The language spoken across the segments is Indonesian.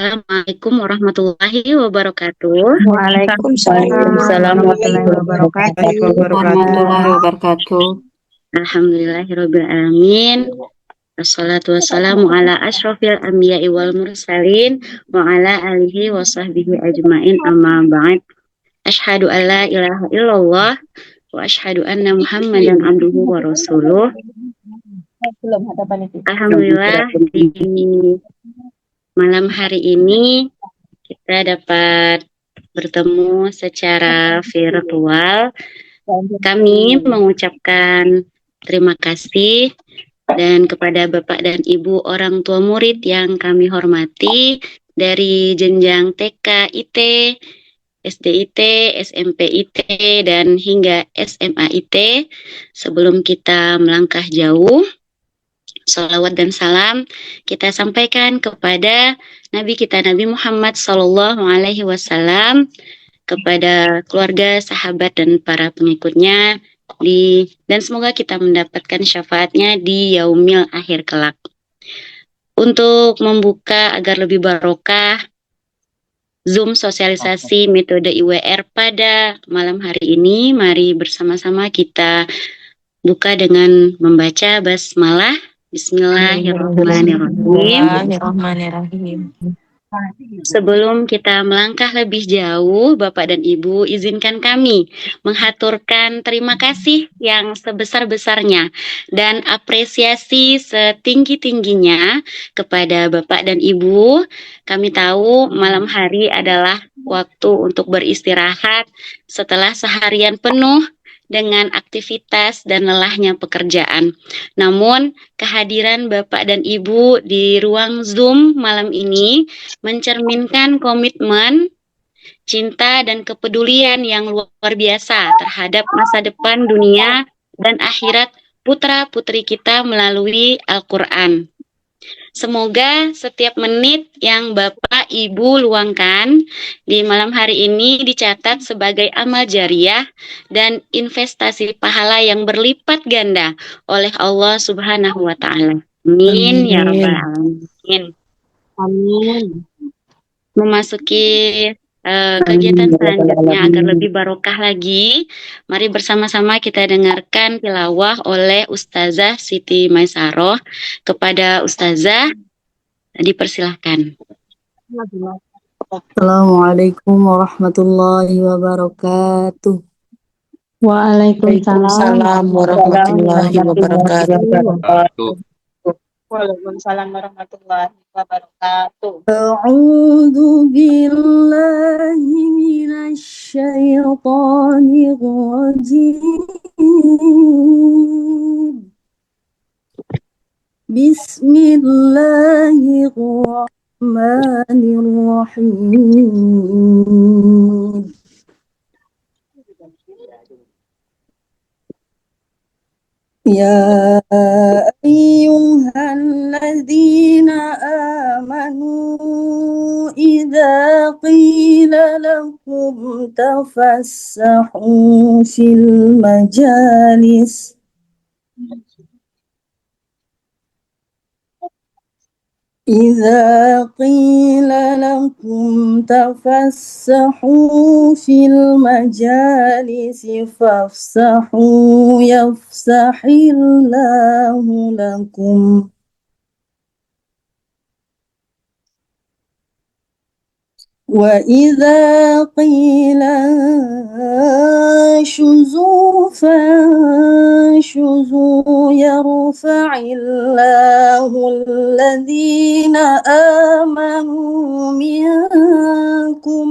Assalamualaikum warahmatullahi wabarakatuh. Waalaikumsalam warahmatullahi wabarakatuh. Alhamdulillahirabbil alamin. Wassalatu wassalamu ala asyrofil anbiya'i wal mursalin wa ala alihi wa sahbihi ajmain amma ba'd. Asyhadu an la ilaha illallah wa asyhadu anna Muhammadan abduhu wa rasuluh. Alhamdulillah di malam hari ini kita dapat bertemu secara virtual. Kami mengucapkan terima kasih dan kepada Bapak dan Ibu orang tua murid yang kami hormati dari jenjang TK IT, SD IT, SMP IT, dan hingga SMA IT. Sebelum kita melangkah jauh, salawat dan salam kita sampaikan kepada Nabi kita Nabi Muhammad SAW, kepada keluarga, sahabat, dan para pengikutnya, dan semoga kita mendapatkan syafaatnya di yaumil akhir kelak. Untuk membuka agar lebih barokah Zoom sosialisasi metode IWR pada malam hari ini, mari bersama-sama kita buka dengan membaca basmalah. Bismillahirrahmanirrahim. Sebelum kita melangkah lebih jauh, Bapak dan Ibu, izinkan kami menghaturkan terima kasih yang sebesar-besarnya dan apresiasi setinggi-tingginya kepada Bapak dan Ibu. Kami tahu malam hari adalah waktu untuk beristirahat setelah seharian penuh dengan aktivitas dan lelahnya pekerjaan. Namun, kehadiran Bapak dan Ibu di ruang Zoom malam ini mencerminkan komitmen, cinta, dan kepedulian yang luar biasa terhadap masa depan dunia dan akhirat putra-putri kita melalui Al-Quran. Semoga setiap menit yang Bapak Ibu luangkan di malam hari ini dicatat sebagai amal jariah dan investasi pahala yang berlipat ganda oleh Allah Subhanahu wa Ta'ala. Amin ya rabbal alamin. Amin. Memasuki kegiatan selanjutnya agar lebih barokah lagi, mari bersama-sama kita dengarkan tilawah oleh Ustazah Siti Maisaroh. Kepada Ustazah, dipersilahkan. Assalamualaikum warahmatullahi wabarakatuh. Waalaikumsalam warahmatullahi wabarakatuh. Waalaikumsalam warahmatullahi wabarakatuh. A'udzu billahi minasy syaithanir rajim. Bismillahirrahmanirrahim. Ya ayyuhalladzina amanu idza qila lakum tafassahu fil majalis إذا قيل لكم تفسحوا في المجالس فافسحوا يفسح الله لكم وإذا قيل انشزوا فانشزوا يرفع الله الذين آمنوا منكم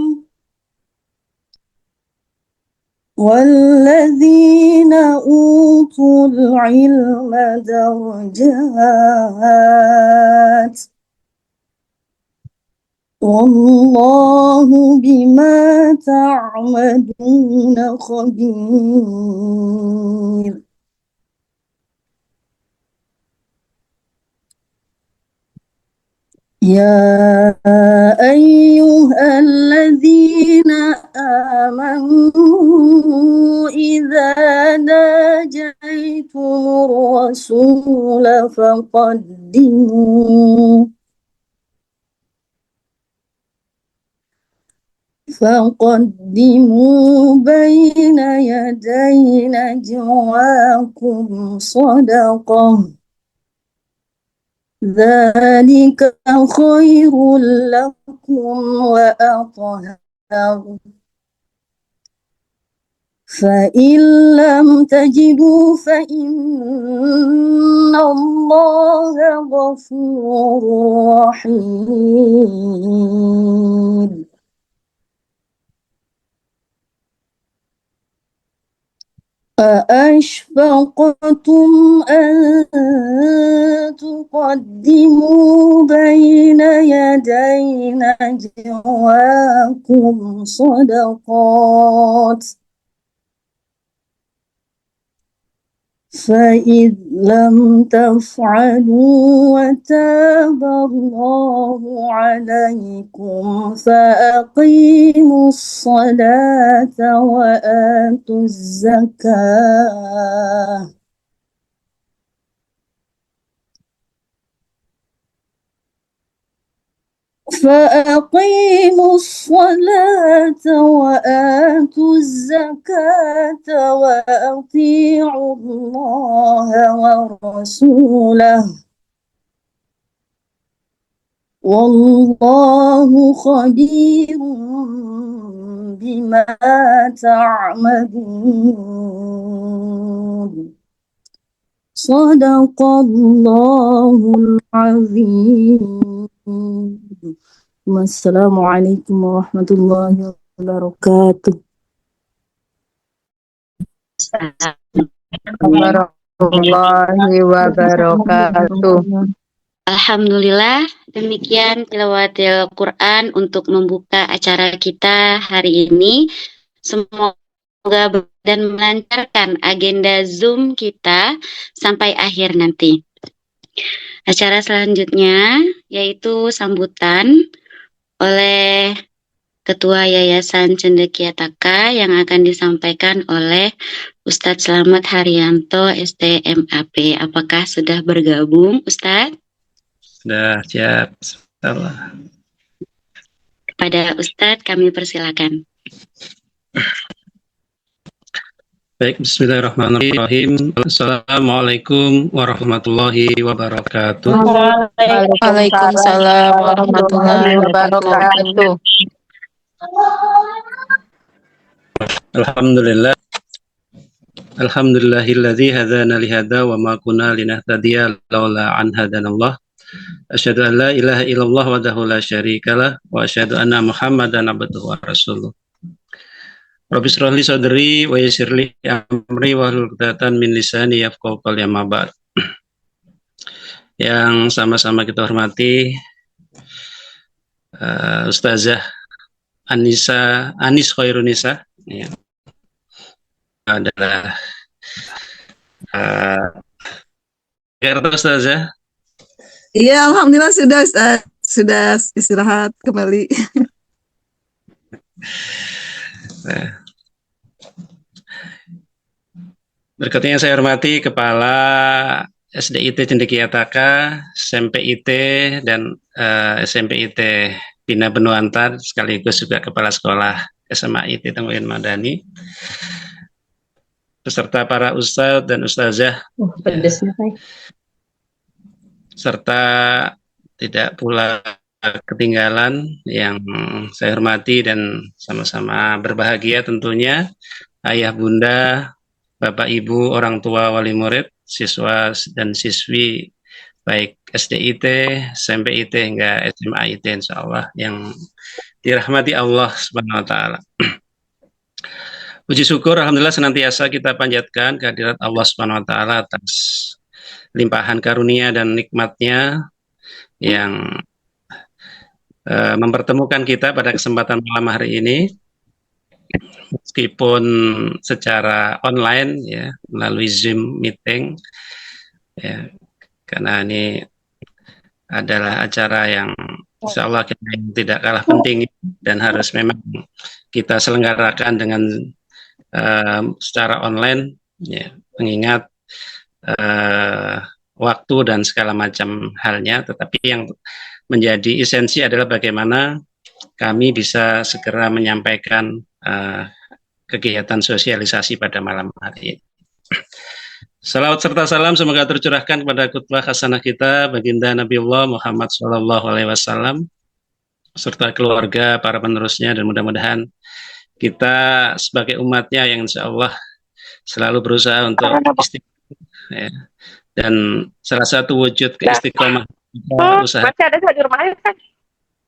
والذين أوتوا العلم درجات والله بما تعملون خبير. يا أيها الذين آمنوا إذا ناجيتم الرسول فقدموا فقدموا بين يدي نجواكم صدقة ذلك خير لكم وأطهر فإن لم تجدوا فإن الله غفور رحيم أأشفقتم أن تقدموا بين يدي نجواكم صدقات فإذ لم تفعلوا وتاب الله عليكم فأقيموا الصلاة وآتوا الزكاة فأقيموا الصلاة وآتوا الزكاة وأطيعوا الله ورسوله والله خبير بما تعملون صدق الله العظيم. Wassalamualaikum warahmatullahi wabarakatuh. Warahmatullahi wabarakatuh. Alhamdulillah, demikian tilawatil Quran untuk membuka acara kita hari ini. Semoga dan melancarkan agenda Zoom kita sampai akhir nanti. Acara selanjutnya yaitu sambutan oleh Ketua Yayasan Cendekiataka yang akan disampaikan oleh Ustadz Slamet Haryanto STMAP. Apakah sudah bergabung, Ustadz? Sudah siap. Salah. Kepada Ustadz kami persilakan. Baik, bismillahirrahmanirrahim. Assalamualaikum warahmatullahi wabarakatuh. Waalaikumsalam warahmatullahi wabarakatuh. Alhamdulillah. Alhamdulillahilladzi hadana lihada wa ma kunna linahtadiya laula an hadanallah. Asyhadu an la ilaha illallah wahdahu la syarikalah wa asyhadu anna Muhammadan abduhu wa rasuluh. Rabbi shrah li sadri wa yassir li amri wahlul 'uqdatam min lisani yafqahu qawli amma ba'd. Yang sama-sama kita hormati Ustazah Anis Khairunisa ya. Adalah Jakarta Ustazah. Iya, alhamdulillah sudah Ustaz. Sudah istirahat kembali. Berikutnya saya hormati Kepala SDIT Cendekiataka, SMPIT dan SMPIT Bina Benuantar, sekaligus juga Kepala Sekolah SMA IT Tengguin Madani, beserta para ustadz dan ustazah, serta tidak pula ketinggalan yang saya hormati dan sama-sama berbahagia tentunya ayah bunda, bapak ibu, orang tua, wali murid, siswa dan siswi baik SDIT, SMPIT hingga SMA IT insyaallah yang dirahmati Allah Subhanahu wa taala. Puji syukur alhamdulillah senantiasa kita panjatkan kehadirat Allah Subhanahu wa taala atas limpahan karunia dan nikmatnya yang mempertemukan kita pada kesempatan malam hari ini, meskipun secara online ya, melalui Zoom meeting ya, karena ini adalah acara yang insya Allah tidak kalah penting dan harus memang kita selenggarakan dengan secara online ya, mengingat waktu dan segala macam halnya, tetapi yang menjadi esensi adalah bagaimana kami bisa segera menyampaikan kegiatan sosialisasi pada malam hari ini. Salawat serta salam semoga tercurahkan kepada khutbah hasanah kita baginda Nabiullah Muhammad SAW serta keluarga, para penerusnya, dan mudah-mudahan kita sebagai umatnya yang insya Allah selalu berusaha untuk istiqomah, ya. Dan salah satu wujud keistiqomah kita usaha Masih ada di rumah kan?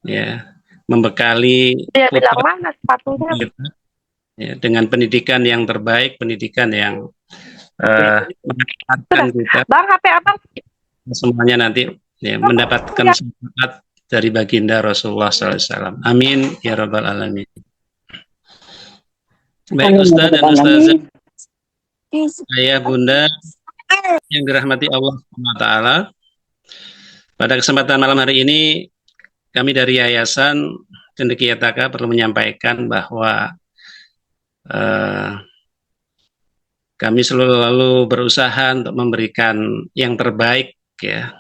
ya membekali Dia bilang putra mana sepatunya? kita ya, dengan pendidikan yang terbaik, pendidikan yang mengantarkan kita Bang, HP abang. semuanya nanti ya, mendapatkan syafaat dari baginda Rasulullah SAW. Amin ya rabbal alamin. Baik Ustaz dan Ustazah, ayah bunda yang dirahmati Allah SWT, pada kesempatan malam hari ini kami dari Yayasan Cendekia perlu menyampaikan bahwa kami selalu berusaha untuk memberikan yang terbaik ya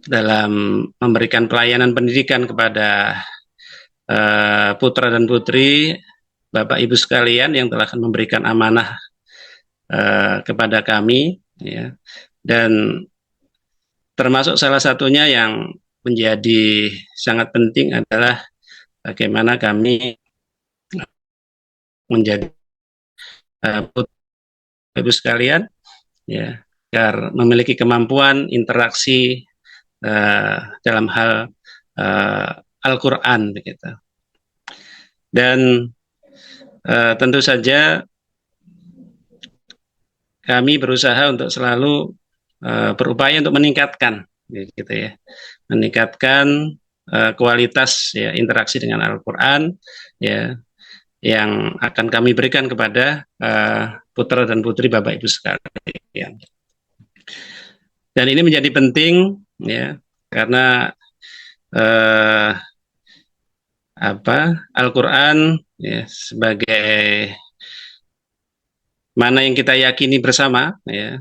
dalam memberikan pelayanan pendidikan kepada putra dan putri Bapak Ibu sekalian yang telah memberikan amanah kepada kami ya. Dan termasuk salah satunya yang menjadi sangat penting adalah bagaimana kami menjadi putra Ibu sekalian ya, agar memiliki kemampuan interaksi dalam hal Al-Quran begitu. Dan tentu saja kami berusaha untuk selalu berupaya untuk meningkatkan gitu ya, meningkatkan kualitas ya interaksi dengan Al-Quran ya yang akan kami berikan kepada putra dan putri Bapak Ibu sekalian. Dan ini menjadi penting ya karena Al-Quran ya, sebagai mana yang kita yakini bersama ya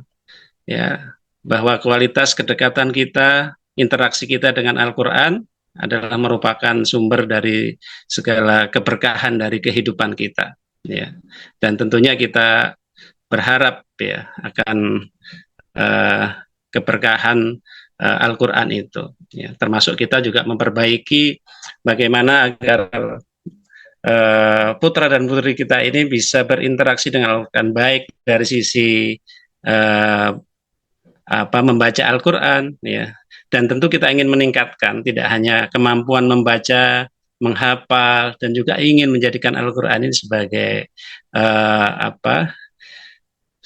bahwa kualitas kedekatan kita, interaksi kita dengan Al-Quran adalah merupakan sumber dari segala keberkahan dari kehidupan kita ya. Dan tentunya kita berharap ya akan keberkahan Al-Quran itu ya. Termasuk kita juga memperbaiki bagaimana agar putra dan putri kita ini bisa berinteraksi dengan Al-Quran, baik dari sisi membaca Al-Quran ya. Dan tentu kita ingin meningkatkan tidak hanya kemampuan membaca, menghafal, dan juga ingin menjadikan Al-Quran ini sebagai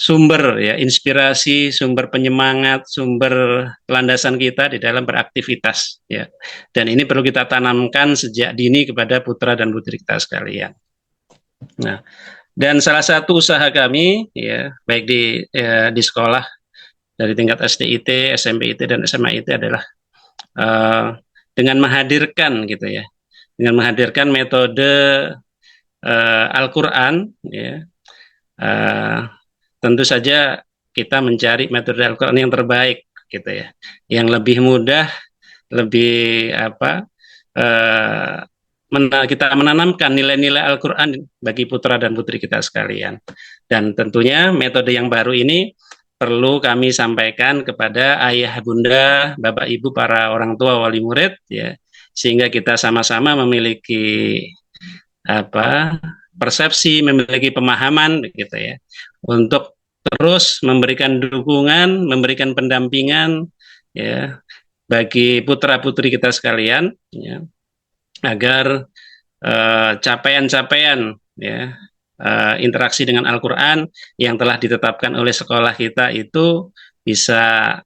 sumber ya inspirasi, sumber penyemangat, sumber landasan kita di dalam beraktivitas ya. Dan ini perlu kita tanamkan sejak dini kepada putra dan putri kita sekalian. Nah, dan salah satu usaha kami ya baik di sekolah dari tingkat SDIT, SMPIT, dan SMAIT adalah dengan menghadirkan gitu ya, dengan menghadirkan metode Al-Quran ya. Tentu saja kita mencari metode Al-Quran yang terbaik gitu ya, yang lebih mudah, lebih kita menanamkan nilai-nilai Al-Quran bagi putra dan putri kita sekalian. Dan tentunya metode yang baru ini perlu kami sampaikan kepada ayah bunda, bapak ibu, para orang tua, wali murid ya, sehingga kita sama-sama memiliki persepsi, memiliki pemahaman gitu ya, untuk terus memberikan dukungan, memberikan pendampingan ya bagi putra putri kita sekalian ya, agar capaian-capaian ya interaksi dengan Al-Quran yang telah ditetapkan oleh sekolah kita itu bisa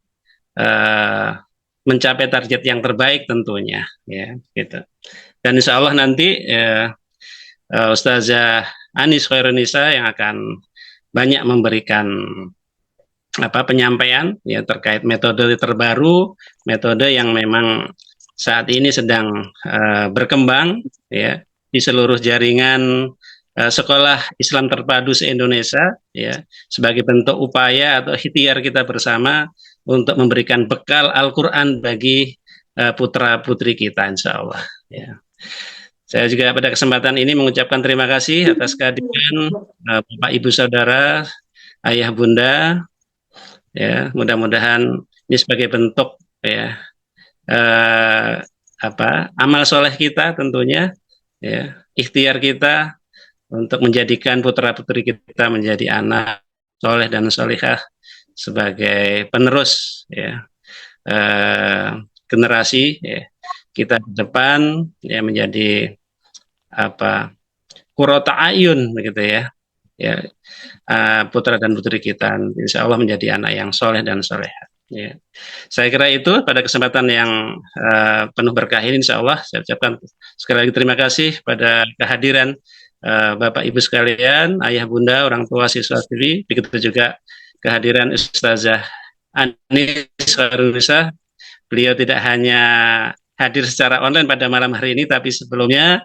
mencapai target yang terbaik tentunya ya gitu. Dan insya Allah nanti Ustazah Anis Khairunisa yang akan banyak memberikan penyampaian ya terkait metode terbaru, metode yang memang saat ini sedang berkembang ya di seluruh jaringan sekolah Islam terpadu se-Indonesia ya, sebagai bentuk upaya atau ikhtiar kita bersama untuk memberikan bekal Al-Quran bagi putra putri kita insya Allah. Ya. Saya juga pada kesempatan ini mengucapkan terima kasih atas kehadiran Bapak Ibu Saudara, Ayah Bunda. Ya, mudah-mudahan ini sebagai bentuk ya amal soleh kita tentunya, ya, ikhtiar kita untuk menjadikan putra putri kita menjadi anak soleh dan solihah sebagai penerus ya generasi ya, kita ke depan ya menjadi qurrata ayun begitu ya putra dan putri kita insya Allah menjadi anak yang soleh dan solehah. Ya. Saya kira itu pada kesempatan yang penuh berkah ini insya Allah saya ucapkan sekali lagi terima kasih pada kehadiran Bapak Ibu sekalian, Ayah Bunda, orang tua siswa siswi, begitu juga kehadiran Ustazah Anis Khairunisa. Beliau tidak hanya hadir secara online pada malam hari ini, tapi sebelumnya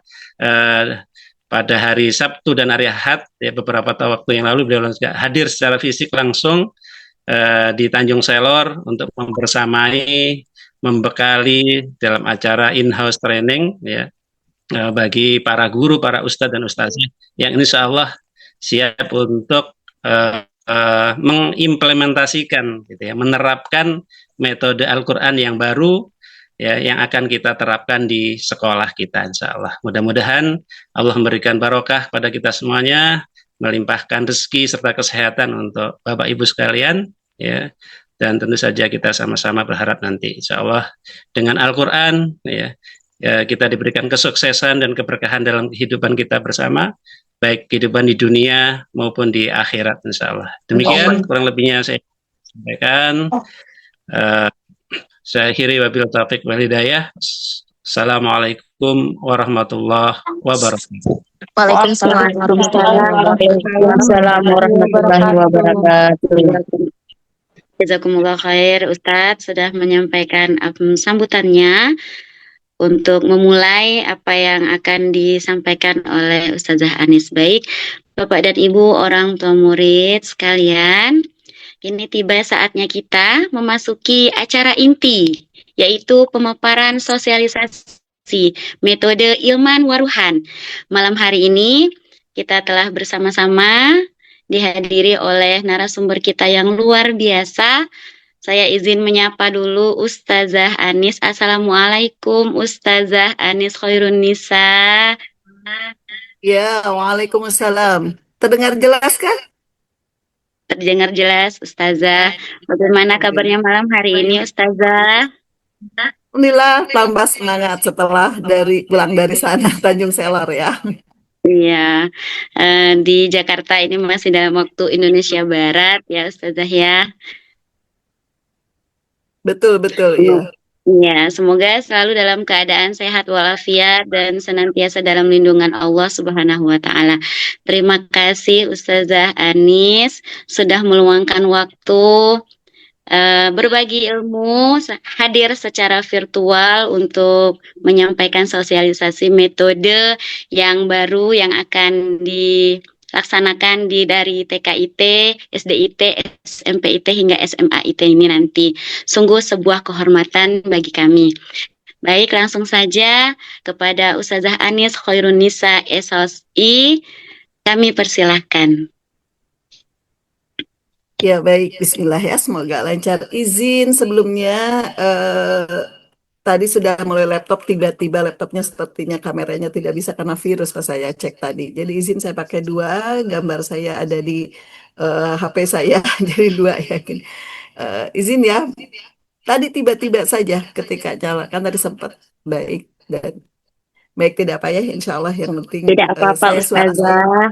pada hari Sabtu dan hari Ahad, ya, beberapa waktu yang lalu beliau juga hadir secara fisik langsung di Tanjung Selor untuk membersamai, membekali dalam acara in-house training ya bagi para guru, para ustadz dan ustazah yang insya Allah siap untuk mengimplementasikan, gitu ya, menerapkan metode Al-Quran yang baru ya, yang akan kita terapkan di sekolah kita insya Allah. Mudah-mudahan Allah memberikan barokah pada kita semuanya, melimpahkan rezeki serta kesehatan untuk Bapak Ibu sekalian ya, dan tentu saja kita sama-sama berharap nanti insya Allah dengan Al-Quran ya, kita diberikan kesuksesan dan keberkahan dalam kehidupan kita bersama, baik kehidupan di dunia maupun di akhirat insya Allah. Demikian kurang lebihnya saya sampaikan. Saya akhiri wabillahi taufiq wal hidayah. Assalamualaikum warahmatullahi wabarakatuh. Waalaikumsalam warahmatullahi wabarakatuh. Jazakumullah khair, Ustadz sudah menyampaikan sambutannya untuk memulai apa yang akan disampaikan oleh Ustazah Anis. Baik, Bapak dan Ibu orang tua murid sekalian, kini tiba saatnya kita memasuki acara inti, yaitu pemaparan sosialisasi metode Ilman Waruhan. Malam hari ini kita telah bersama-sama dihadiri oleh narasumber kita yang luar biasa. Saya izin menyapa dulu Ustazah Anis. Assalamualaikum Ustazah Anis Khairunisa. Ya, waalaikumsalam. Terdengar jelas kan? Terdengar jelas Ustazah. Bagaimana kabarnya malam hari ini Ustazah? Alhamdulillah tambah semangat setelah pulang dari sana Tanjung Selor ya. Iya, di Jakarta ini masih dalam waktu Indonesia Barat ya Ustazah ya. Betul ya. Ya, semoga selalu dalam keadaan sehat walafiat dan senantiasa dalam lindungan Allah Subhanahu wa taala. Terima kasih Ustazah Anis sudah meluangkan waktu berbagi ilmu, hadir secara virtual untuk menyampaikan sosialisasi metode yang baru yang akan dilaksanakan dari TKIT, SDIT, SMPIT hingga SMAIT ini nanti. Sungguh sebuah kehormatan bagi kami. Baik, langsung saja kepada Ustazah Anis Khairunisa SOSI, kami persilahkan. Ya baik, bismillah ya, semoga lancar. Izin sebelumnya, tadi sudah mulai laptop, tiba-tiba laptopnya sepertinya kameranya tidak bisa karena virus pas saya cek tadi. Jadi izin saya pakai dua, gambar saya ada di HP saya, jadi dua yakin. Izin ya, tadi tiba-tiba saja ketika nyala, kan tadi sempat baik dan baik tidak apa ya, insya Allah yang penting Tidak apa-apa Ustazah.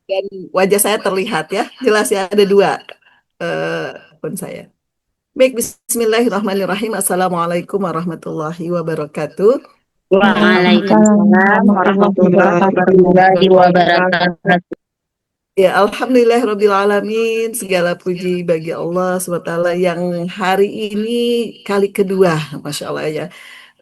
Dan wajah saya terlihat ya, jelas ya, ada dua pun saya. Baik, bismillahirrahmanirrahim. Assalamualaikum warahmatullahi wabarakatuh. Waalaikumsalam warahmatullahi wabarakatuh. Ya, alhamdulillahirabbil alamin. Segala puji bagi Allah SWT yang hari ini kali kedua, Masya Allah ya.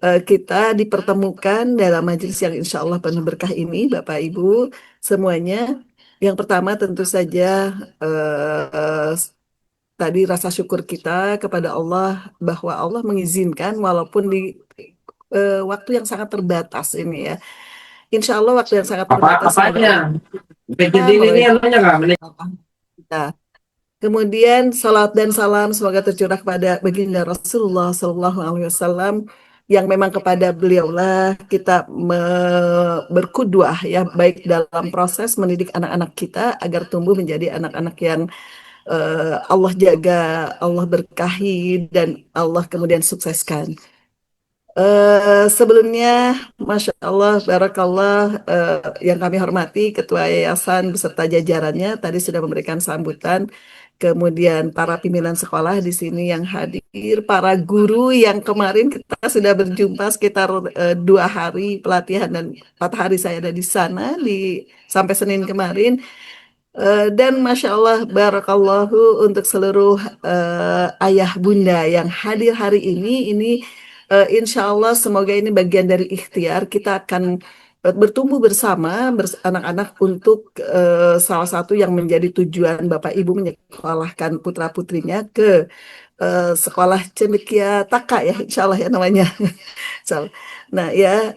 Kita dipertemukan dalam majelis yang insya Allah penuh berkah ini, Bapak Ibu semuanya. Yang pertama tentu saja tadi rasa syukur kita kepada Allah bahwa Allah mengizinkan walaupun di waktu yang sangat terbatas ini ya. Insya Allah waktu yang sangat terbatas Apa-apanya? Jadi ini melalui namanya nggak? kita. Kemudian salat dan salam semoga tercurah kepada baginda Rasulullah Sallallahu Alaihi Wasallam yang memang kepada beliaulah kita berkuduah ya baik dalam proses mendidik anak-anak kita agar tumbuh menjadi anak-anak yang Allah jaga, Allah berkahi dan Allah kemudian sukseskan. Sebelumnya, Masya Allah, Barakallah, yang kami hormati, Ketua Yayasan beserta jajarannya tadi sudah memberikan sambutan, kemudian para pimpinan sekolah di sini yang hadir, para guru yang kemarin kita sudah berjumpa sekitar 2 hari pelatihan dan 4 hari saya ada di sana sampai Senin kemarin. Dan Masya Allah, Barakallahu untuk seluruh ayah bunda yang hadir hari ini insya Allah semoga ini bagian dari ikhtiar kita akan bertumbuh bersama anak-anak untuk salah satu yang menjadi tujuan Bapak Ibu menyekolahkan putra-putrinya ke sekolah Cendekia Taka ya, insya Allah ya namanya. Nah ya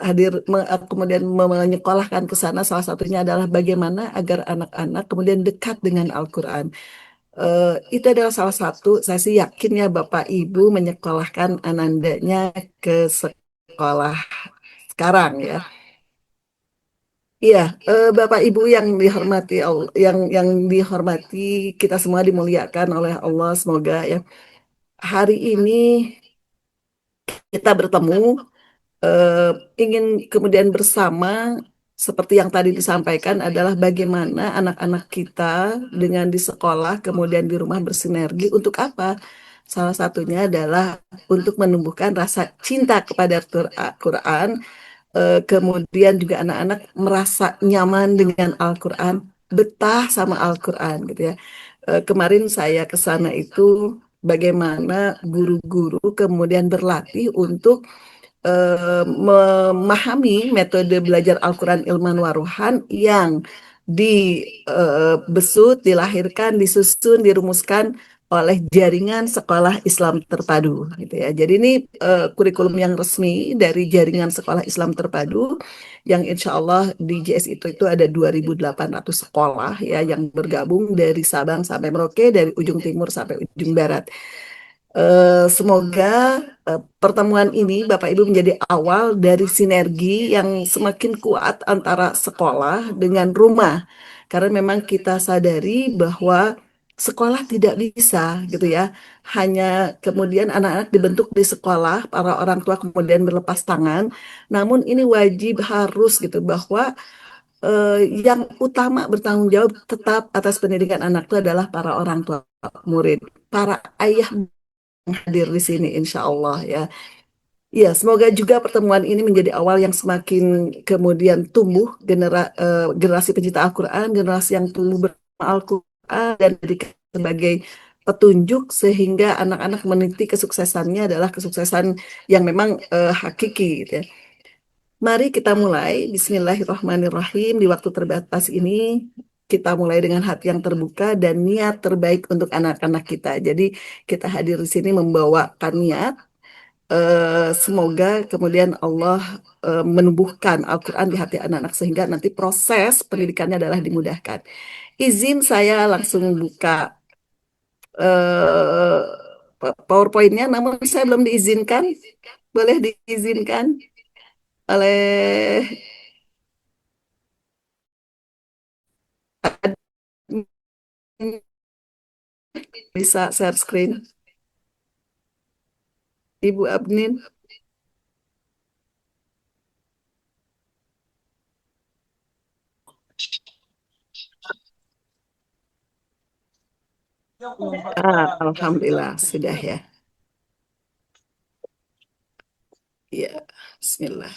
hadir kemudian menyekolahkan ke sana salah satunya adalah bagaimana agar anak-anak kemudian dekat dengan Al-Quran. Itu adalah salah satu, saya sih yakin ya Bapak Ibu menyekolahkan anandanya ke sekolah sekarang ya. Iya, Bapak Ibu yang dihormati yang dihormati kita semua dimuliakan oleh Allah semoga ya. Hari ini kita bertemu eh, ingin kemudian bersama seperti yang tadi disampaikan adalah bagaimana anak-anak kita dengan di sekolah kemudian di rumah bersinergi untuk apa? Salah satunya adalah untuk menumbuhkan rasa cinta kepada Quran, kemudian juga anak-anak merasa nyaman dengan Al-Quran, betah sama Al-Quran gitu ya. Kemarin saya ke sana itu bagaimana guru-guru kemudian berlatih untuk memahami metode belajar Al-Quran Ilman Waruhan yang dibesut, dilahirkan, disusun, dirumuskan oleh jaringan sekolah Islam terpadu gitu ya. Jadi ini kurikulum yang resmi dari jaringan sekolah Islam terpadu yang insya Allah di JS itu ada 2.800 sekolah ya yang bergabung dari Sabang sampai Merauke, dari ujung timur sampai ujung barat. Semoga pertemuan ini Bapak Ibu menjadi awal dari sinergi yang semakin kuat antara sekolah dengan rumah. Karena memang kita sadari bahwa sekolah tidak bisa gitu ya. Hanya kemudian anak-anak dibentuk di sekolah, para orang tua kemudian berlepas tangan. Namun ini wajib harus gitu bahwa yang utama bertanggung jawab tetap atas pendidikan anak itu adalah para orang tua murid, para ayah hadir di sini insya Allah ya. Ya, semoga juga pertemuan ini menjadi awal yang semakin kemudian tumbuh generasi pencinta Al-Quran, generasi yang tumbuh bersama Al-Quran dan dijadikan sebagai petunjuk sehingga anak-anak meniti kesuksesannya adalah kesuksesan yang memang hakiki gitu ya. Mari kita mulai. Bismillahirrahmanirrahim. Di waktu terbatas ini kita mulai dengan hati yang terbuka dan niat terbaik untuk anak-anak kita. Jadi kita hadir di sini membawakan niat. Semoga kemudian Allah menumbuhkan Al-Quran di hati anak-anak sehingga nanti proses pendidikannya adalah dimudahkan. Izin saya langsung buka eh, PowerPoint-nya, namun saya belum diizinkan. Boleh diizinkan oleh bisa share screen. Ibu Abnin. Alhamdulillah sudah ya. Ya, Bismillah.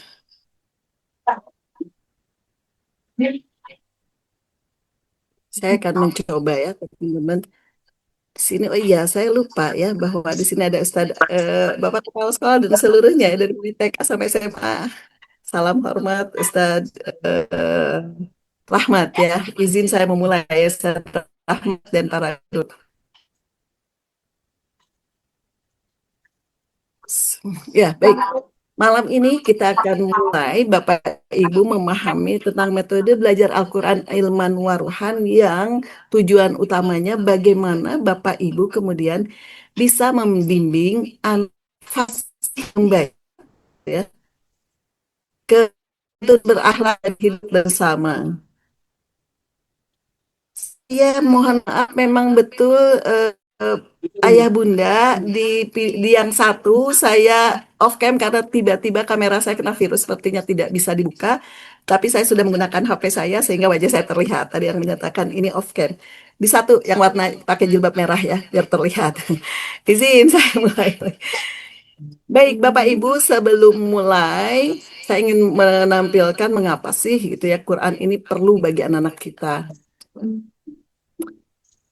Saya akan mencoba ya, teman-teman. Di sini, oh iya, saya lupa ya bahwa di sini ada Ustadz, Bapak Kepala Sekolah dan seluruhnya ya, dari TK sampai SMA. Salam hormat Ustadz Rahmat ya. Izin saya memulai ya, Ustadz Rahmat dan para guru. Ya, baik. Malam ini kita akan mulai Bapak Ibu memahami tentang metode belajar Al-Quran Ilman Waruhan yang tujuan utamanya bagaimana Bapak Ibu kemudian bisa membimbing anak fasih yang baik ya, ke untuk berakhlak dan hidup bersama. Ya, mohon maaf memang betul eh, Ayah Bunda di yang satu saya off cam karena tiba-tiba kamera saya kena virus sepertinya tidak bisa dibuka. Tapi saya sudah menggunakan HP saya sehingga wajah saya terlihat. Tadi yang menyatakan ini off cam. Di satu yang warna pakai jilbab merah ya biar terlihat. Izin saya mulai. Baik Bapak Ibu, sebelum mulai saya ingin menampilkan mengapa sih gitu ya Quran ini perlu bagi anak-anak kita.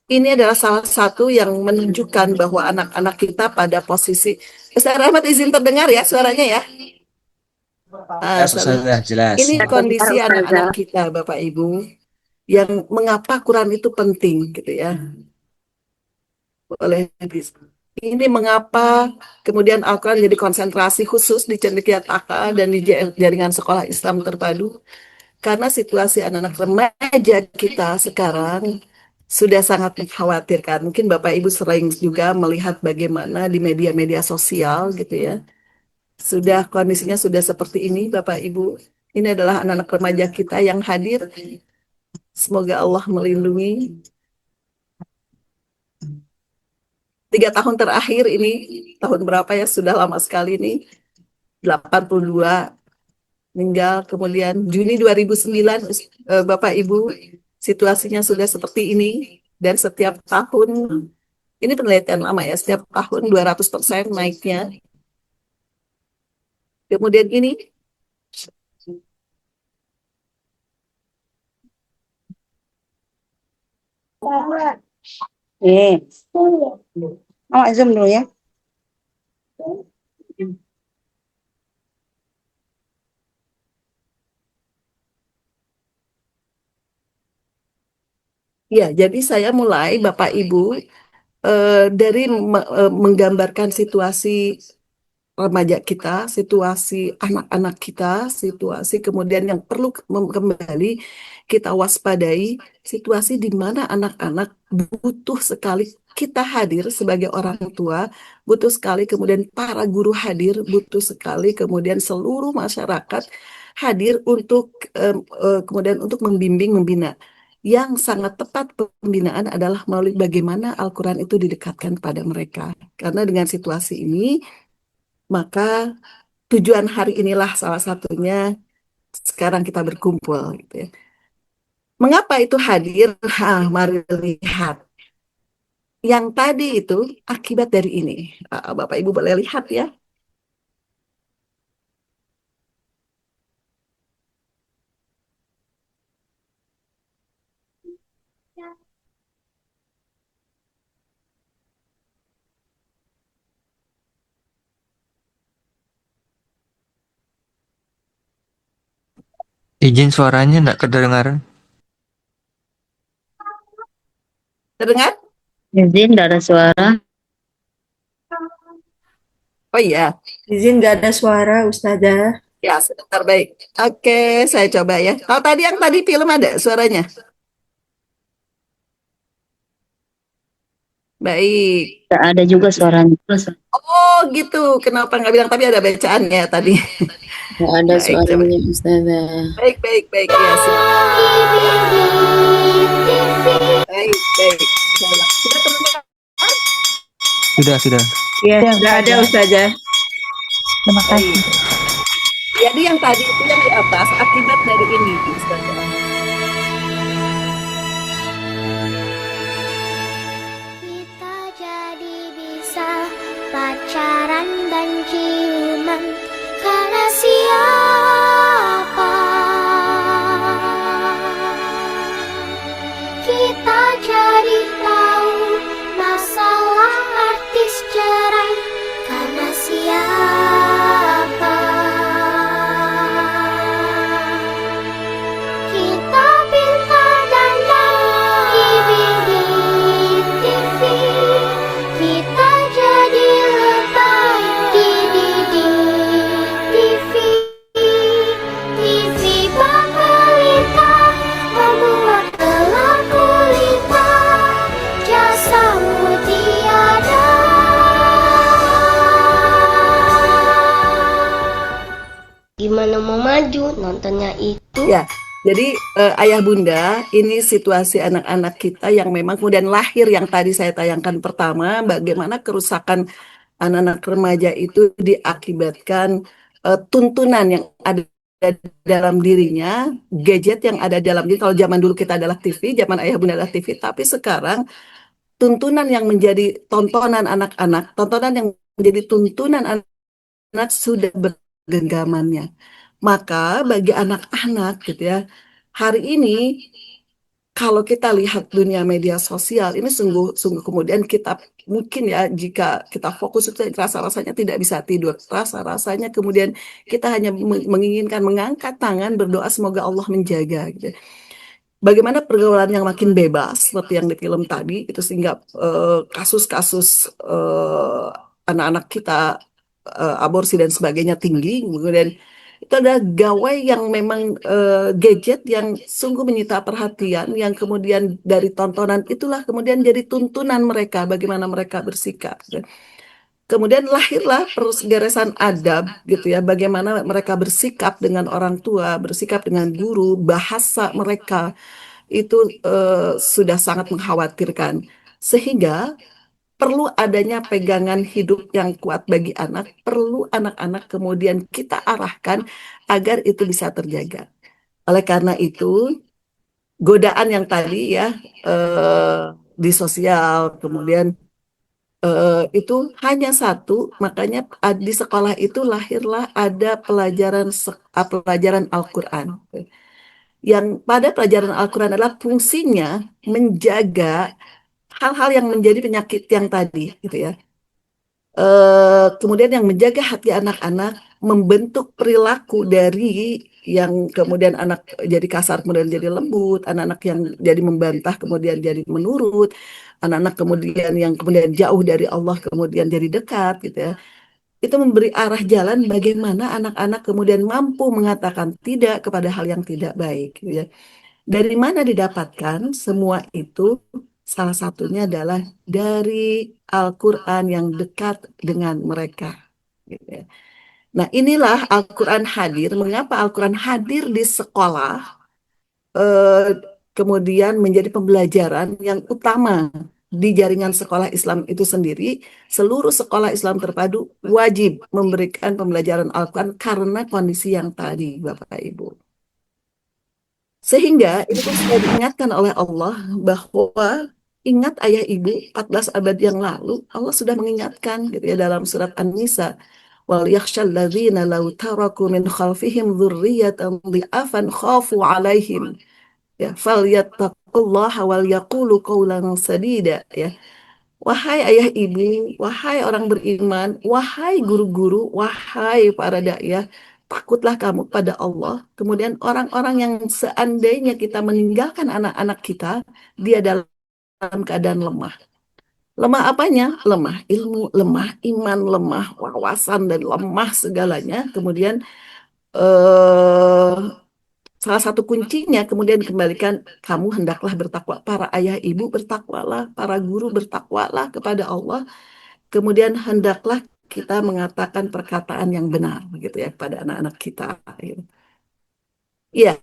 Ini adalah salah satu yang menunjukkan bahwa anak-anak kita pada posisi. Ustaz Rahmat izin terdengar ya suaranya ya. Sudah jelas. Ini kondisi anak-anak kita Bapak Ibu yang mengapa Quran itu penting gitu ya. Oleh ini mengapa kemudian Al-Quran jadi konsentrasi khusus di Cendekiat AK dan di jaringan sekolah Islam terpadu. Karena situasi anak-anak remaja kita sekarang sudah sangat mengkhawatirkan. Mungkin Bapak Ibu sering juga melihat bagaimana di media-media sosial gitu ya. Sudah kondisinya sudah seperti ini Bapak Ibu. Ini adalah anak-anak remaja kita yang hadir. Semoga Allah melindungi. 3 tahun terakhir ini, tahun berapa ya, sudah lama sekali ini. 82 meninggal, kemudian Juni 2009 Bapak Ibu situasinya sudah seperti ini dan setiap tahun ini penelitian lama ya, setiap tahun 200% naiknya. Kemudian ini Zoom dulu ya. ya, jadi saya mulai Bapak Ibu dari menggambarkan situasi remaja kita, situasi anak-anak kita, situasi kemudian yang perlu kembali kita waspadai, situasi di mana anak-anak butuh sekali kita hadir sebagai orang tua, butuh sekali kemudian para guru hadir, butuh sekali kemudian seluruh masyarakat hadir untuk kemudian untuk membimbing, membina. Yang sangat tepat pembinaan adalah melalui bagaimana Al-Quran itu didekatkan kepada mereka. Karena dengan situasi ini, maka tujuan hari inilah salah satunya sekarang kita berkumpul gitu ya. Mengapa itu hadir? Mari lihat. Yang tadi itu akibat dari ini. Bapak Ibu boleh lihat ya. Izin suaranya enggak kedengaran. Terdengar? Izin, nggak ada suara. Oh iya. Izin nggak ada suara, Ustazah. Ya, sebentar baik. Oke, saya coba ya. Kalau tadi yang tadi film ada suaranya. Baik. Nggak ada juga suaranya. Oh gitu. Kenapa nggak bilang tapi ada bacaannya tadi? Nggak ada Baik, suaranya, Ustazah. Baik ya. Baik. Sudah terdengar? Sudah. Iya, nggak ada, Ustazah. Terima kasih. Jadi yang tadi itu yang di atas akibat dari ini, Ustazah. Kita jadi bisa pacaran dan ciuman karena siapa? Kita jadi tahu masalah artis cerai karena siapa? Gimana mau maju nontonnya itu? Ya, jadi ayah bunda, ini situasi anak-anak kita yang memang kemudian lahir yang tadi saya tayangkan pertama, bagaimana kerusakan anak-anak remaja itu diakibatkan tuntunan yang ada dalam dirinya, gadget yang ada dalam diri. Kalau zaman dulu kita adalah TV, zaman ayah bunda adalah TV, tapi sekarang tuntunan yang menjadi tontonan anak-anak, tontonan yang menjadi tuntunan anak sudah bergenggamannya. Maka bagi anak-anak gitu ya, hari ini kalau kita lihat dunia media sosial ini sungguh kemudian kita mungkin ya jika kita fokus itu rasa-rasanya tidak bisa tidur, rasa-rasanya kemudian kita hanya menginginkan mengangkat tangan berdoa semoga Allah menjaga gitu. Bagaimana pergaulan yang makin bebas seperti yang di film tadi itu sehingga kasus-kasus anak-anak kita aborsi dan sebagainya tinggi, kemudian itu adalah gawai yang memang gadget yang sungguh menyita perhatian, yang kemudian dari tontonan itulah kemudian jadi tuntunan mereka bagaimana mereka bersikap. Kemudian lahirlah gagasan adab gitu ya, bagaimana mereka bersikap dengan orang tua, bersikap dengan guru, bahasa mereka itu sudah sangat mengkhawatirkan. Sehingga perlu adanya pegangan hidup yang kuat bagi anak, perlu anak-anak kemudian kita arahkan agar itu bisa terjaga. Oleh karena itu, godaan yang tadi ya di sosial, kemudian itu hanya satu, makanya di sekolah itu lahirlah ada pelajaran Al-Quran. Yang pada pelajaran Al-Quran adalah fungsinya menjaga hal-hal yang menjadi penyakit yang tadi, gitu ya. Kemudian yang menjaga hati anak-anak, membentuk perilaku dari yang kemudian anak jadi kasar kemudian jadi lembut, anak-anak yang jadi membantah kemudian jadi menurut, anak-anak kemudian yang kemudian jauh dari Allah kemudian jadi dekat gitu ya. Itu memberi arah jalan bagaimana anak-anak kemudian mampu mengatakan tidak kepada hal yang tidak baik gitu ya. Dari mana didapatkan semua itu? Salah satunya adalah dari Al-Quran yang dekat dengan mereka. Gitu ya. Nah, inilah Al-Quran hadir. Mengapa Al-Quran hadir di sekolah, kemudian menjadi pembelajaran yang utama di jaringan sekolah Islam itu sendiri. Seluruh sekolah Islam terpadu wajib memberikan pembelajaran Al-Quran karena kondisi yang tadi, Bapak Ibu. Sehingga itu pun sudah diingatkan oleh Allah bahwa ingat ayah ibu 14 abad yang lalu Allah sudah mengingatkan gitu ya dalam surat An-Nisa wal yakhshal ladzina law taraku min khalfihim dzurriyyatan dhi'afan khafu 'alaihim ya falyattaqullaha wal yaqulu qawlan sadida ya. Wahai ayah ibu, wahai orang beriman, wahai guru-guru, wahai para dai, takutlah kamu pada Allah. Kemudian orang-orang yang seandainya kita meninggalkan anak-anak kita, dia dalam keadaan lemah. Lemah apanya? Lemah ilmu, lemah iman, lemah wawasan, dan lemah segalanya. Kemudian salah satu kuncinya kemudian dikembalikan, kamu hendaklah bertakwa. Para ayah ibu bertakwalah, para guru bertakwalah kepada Allah. Kemudian hendaklah kita mengatakan perkataan yang benar gitu ya kepada anak-anak kita. Iya.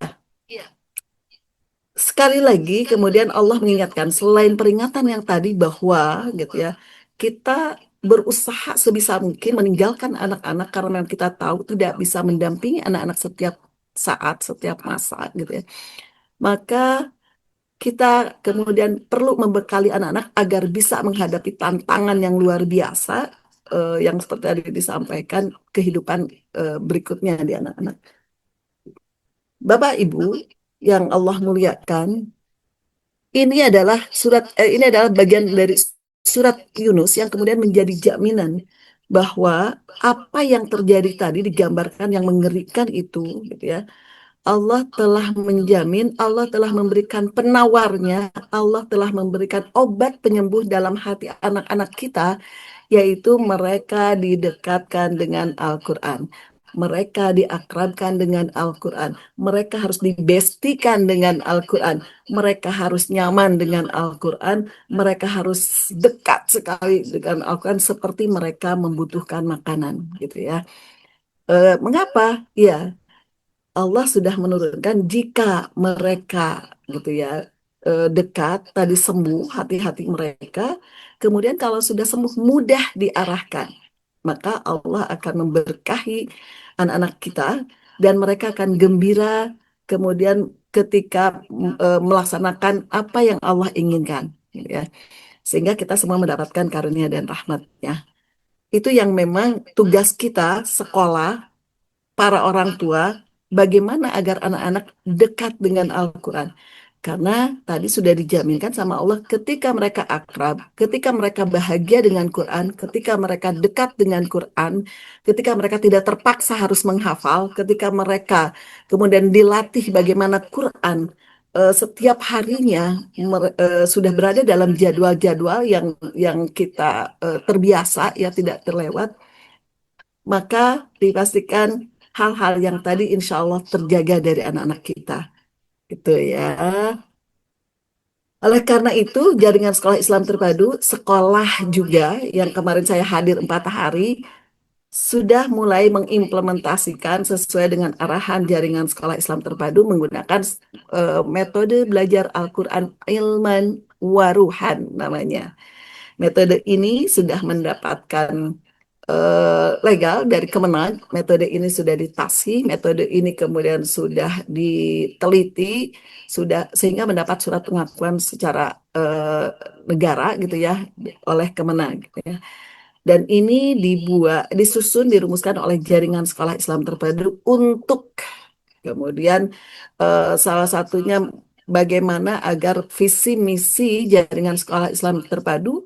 Sekali lagi kemudian Allah mengingatkan selain peringatan yang tadi bahwa gitu ya kita berusaha sebisa mungkin meninggalkan anak-anak karena kita tahu tidak bisa mendampingi anak-anak setiap saat, setiap masa gitu ya. Maka kita kemudian perlu membekali anak-anak agar bisa menghadapi tantangan yang luar biasa yang seperti tadi disampaikan kehidupan berikutnya di anak-anak. Bapak Ibu yang Allah muliakan, ini adalah bagian dari surat Yunus yang kemudian menjadi jaminan bahwa apa yang terjadi tadi digambarkan yang mengerikan itu gitu ya. Allah telah menjamin, Allah telah memberikan penawarnya, Allah telah memberikan obat penyembuh dalam hati anak-anak kita, yaitu mereka didekatkan dengan Al-Quran. Mereka diakrabkan dengan Al-Quran. Mereka harus dibestikan dengan Al-Quran. Mereka harus nyaman dengan Al-Quran. Mereka harus dekat sekali dengan Al-Quran seperti mereka membutuhkan makanan, gitu ya. Mengapa? Ya, Allah sudah menurunkan jika mereka gitu ya dekat tadi sembuh hati-hati mereka, kemudian kalau sudah sembuh mudah diarahkan, maka Allah akan memberkahi anak-anak kita dan mereka akan gembira kemudian ketika melaksanakan apa yang Allah inginkan, gitu ya. Sehingga kita semua mendapatkan karunia dan rahmatnya. Itu yang memang tugas kita sekolah, para orang tua, bagaimana agar anak-anak dekat dengan Al-Quran. Karena tadi sudah dijaminkan sama Allah ketika mereka akrab, ketika mereka bahagia dengan Quran, ketika mereka dekat dengan Quran, ketika mereka tidak terpaksa harus menghafal, ketika mereka kemudian dilatih bagaimana Quran setiap harinya sudah berada dalam jadwal-jadwal yang kita terbiasa ya tidak terlewat, maka dipastikan hal-hal yang tadi insya Allah terjaga dari anak-anak kita. Gitu ya. Oleh karena itu, Jaringan Sekolah Islam Terpadu, sekolah juga yang kemarin saya hadir 4 hari, sudah mulai mengimplementasikan sesuai dengan arahan Jaringan Sekolah Islam Terpadu menggunakan metode belajar Al-Quran ilman waruhan namanya. Metode ini sudah mendapatkan legal dari Kemenag. Metode ini sudah ditasi, metode ini kemudian sudah diteliti, sudah sehingga mendapat surat pengakuan secara negara gitu ya oleh Kemenag, gitu ya. Dan ini disusun, dirumuskan oleh Jaringan Sekolah Islam Terpadu untuk kemudian salah satunya bagaimana agar visi misi Jaringan Sekolah Islam Terpadu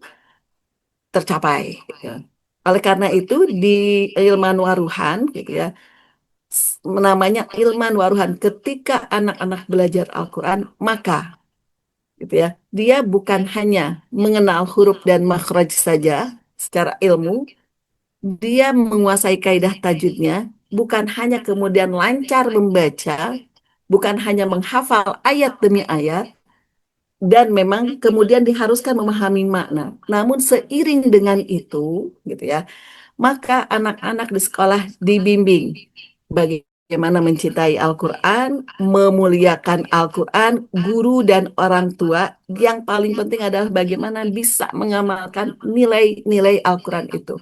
tercapai, gitu ya. Oleh karena itu di Ilman Waruhan gitu ya, namanya Ilman Waruhan, ketika anak-anak belajar Al-Quran maka gitu ya, dia bukan hanya mengenal huruf dan makhraj saja secara ilmu, dia menguasai kaidah tajwidnya, bukan hanya kemudian lancar membaca, bukan hanya menghafal ayat demi ayat, dan memang kemudian diharuskan memahami makna. Namun seiring dengan itu, gitu ya, maka anak-anak di sekolah dibimbing bagaimana mencintai Al-Quran, memuliakan Al-Quran, guru dan orang tua. Yang paling penting adalah bagaimana bisa mengamalkan nilai-nilai Al-Quran itu.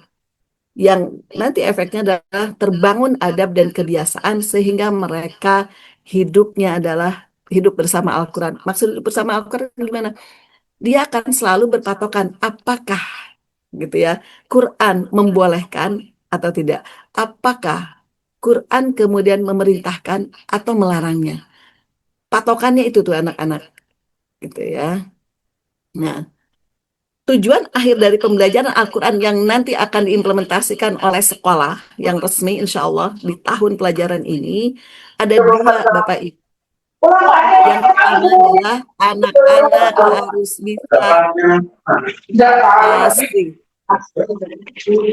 Yang nanti efeknya adalah terbangun adab dan kebiasaan sehingga mereka hidupnya adalah hidup bersama Al-Quran. Maksud hidup bersama Al-Quran gimana? Dia akan selalu berpatokan apakah gitu ya Quran membolehkan atau tidak, apakah Quran kemudian memerintahkan atau melarangnya. Patokannya itu tuh anak-anak gitu ya. Nah, tujuan akhir dari pembelajaran Al-Quran yang nanti akan diimplementasikan oleh sekolah yang resmi insya Allah di tahun pelajaran ini ada 2, Bapak Ibu. Yang pertama adalah anak-anak harus bisa fasih.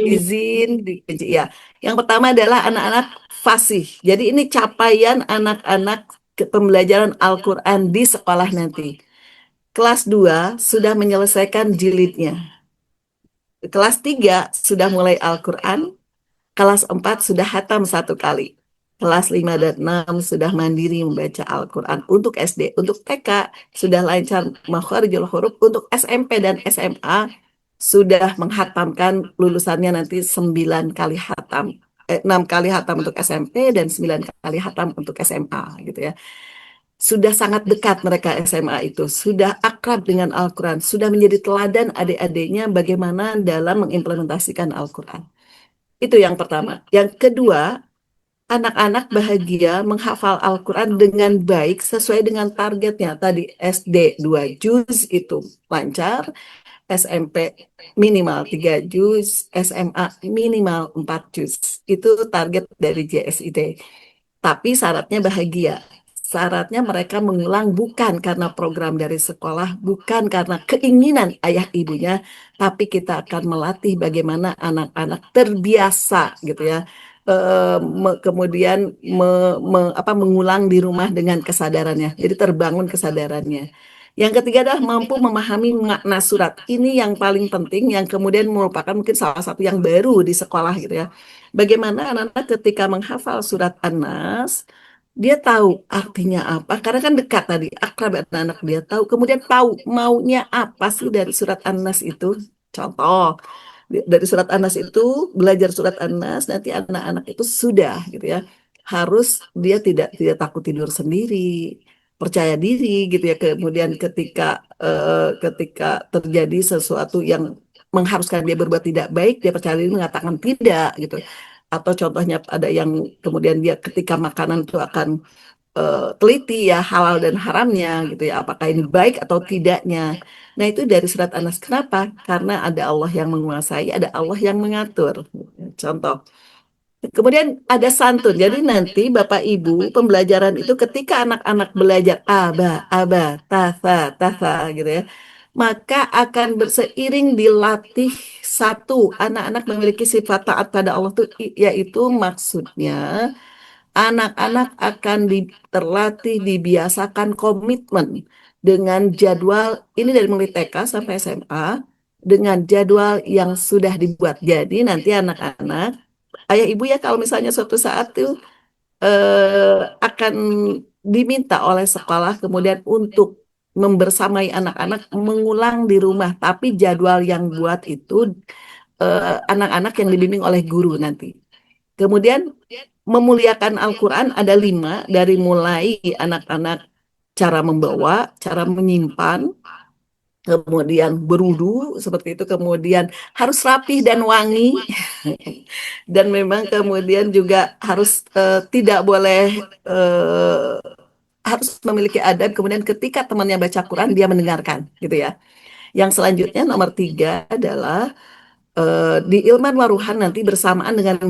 Izin ya. Yang pertama adalah anak-anak fasih. Jadi ini capaian anak-anak pembelajaran Al-Quran di sekolah nanti. Kelas 2 sudah menyelesaikan jilidnya. Kelas 3 sudah mulai Al-Quran. Kelas 4 sudah hatam 1 kali. Kelas 5 dan 6 sudah mandiri membaca Al-Quran. Untuk SD, untuk TK sudah lancar makharijul huruf. Untuk SMP dan SMA sudah menghatamkan, lulusannya nanti 9 kali hatam. 6 kali hatam untuk SMP dan 9 kali hatam untuk SMA gitu ya. Sudah sangat dekat mereka SMA itu, sudah akrab dengan Al-Quran, sudah menjadi teladan adik-adiknya bagaimana dalam mengimplementasikan Al-Quran. Itu yang pertama. Yang kedua, anak-anak bahagia menghafal Al-Quran dengan baik sesuai dengan targetnya. Tadi SD 2 juz itu lancar, SMP minimal 3 juz, SMA minimal 4 juz. Itu target dari JSID. Tapi syaratnya bahagia. Syaratnya mereka mengulang bukan karena program dari sekolah, bukan karena keinginan ayah ibunya, tapi kita akan melatih bagaimana anak-anak terbiasa gitu ya. Kemudian mengulang di rumah dengan kesadarannya. Jadi terbangun kesadarannya. Yang ketiga adalah mampu memahami makna surat. Ini yang paling penting, yang kemudian merupakan mungkin salah satu yang baru di sekolah gitu ya. Bagaimana anak-anak ketika menghafal surat An-Nas, dia tahu artinya apa, karena kan dekat tadi, akrab anak-anak dia tahu, kemudian tahu maunya apa sih dari surat An-Nas itu. Contoh, dari surat An-Nas itu, belajar surat An-Nas, nanti anak-anak itu sudah gitu ya, harus dia tidak takut tidur sendiri, percaya diri gitu ya. Kemudian ketika terjadi sesuatu yang mengharuskan dia berbuat tidak baik, dia percaya diri mengatakan tidak gitu. Atau contohnya ada yang kemudian dia ketika makanan itu akan teliti ya halal dan haramnya gitu ya, apakah ini baik atau tidaknya. Nah, itu dari surat An-Nas. Kenapa? Karena ada Allah yang menguasai, ada Allah yang mengatur. Contoh. Kemudian ada santun. Jadi nanti Bapak Ibu pembelajaran itu ketika anak-anak belajar aba, aba, tasa, tasa gitu ya, maka akan berseiring dilatih satu, anak-anak memiliki sifat taat pada Allah tuh, yaitu maksudnya anak-anak akan terlatih, dibiasakan komitmen dengan jadwal ini dari mulai TK sampai SMA dengan jadwal yang sudah dibuat. Jadi nanti anak-anak, ayah ibu ya, kalau misalnya suatu saat tuh akan diminta oleh sekolah kemudian untuk membersamai anak-anak mengulang di rumah, tapi jadwal yang buat itu anak-anak yang dibimbing oleh guru nanti. Kemudian memuliakan Al-Quran ada 5, dari mulai anak-anak cara membawa, cara menyimpan, kemudian berudu seperti itu, kemudian harus rapih dan wangi, dan memang kemudian juga harus tidak boleh harus memiliki adab. Kemudian ketika temannya baca Quran dia mendengarkan gitu ya. Yang selanjutnya nomor 3 adalah di Ilman Waruhan nanti bersamaan dengan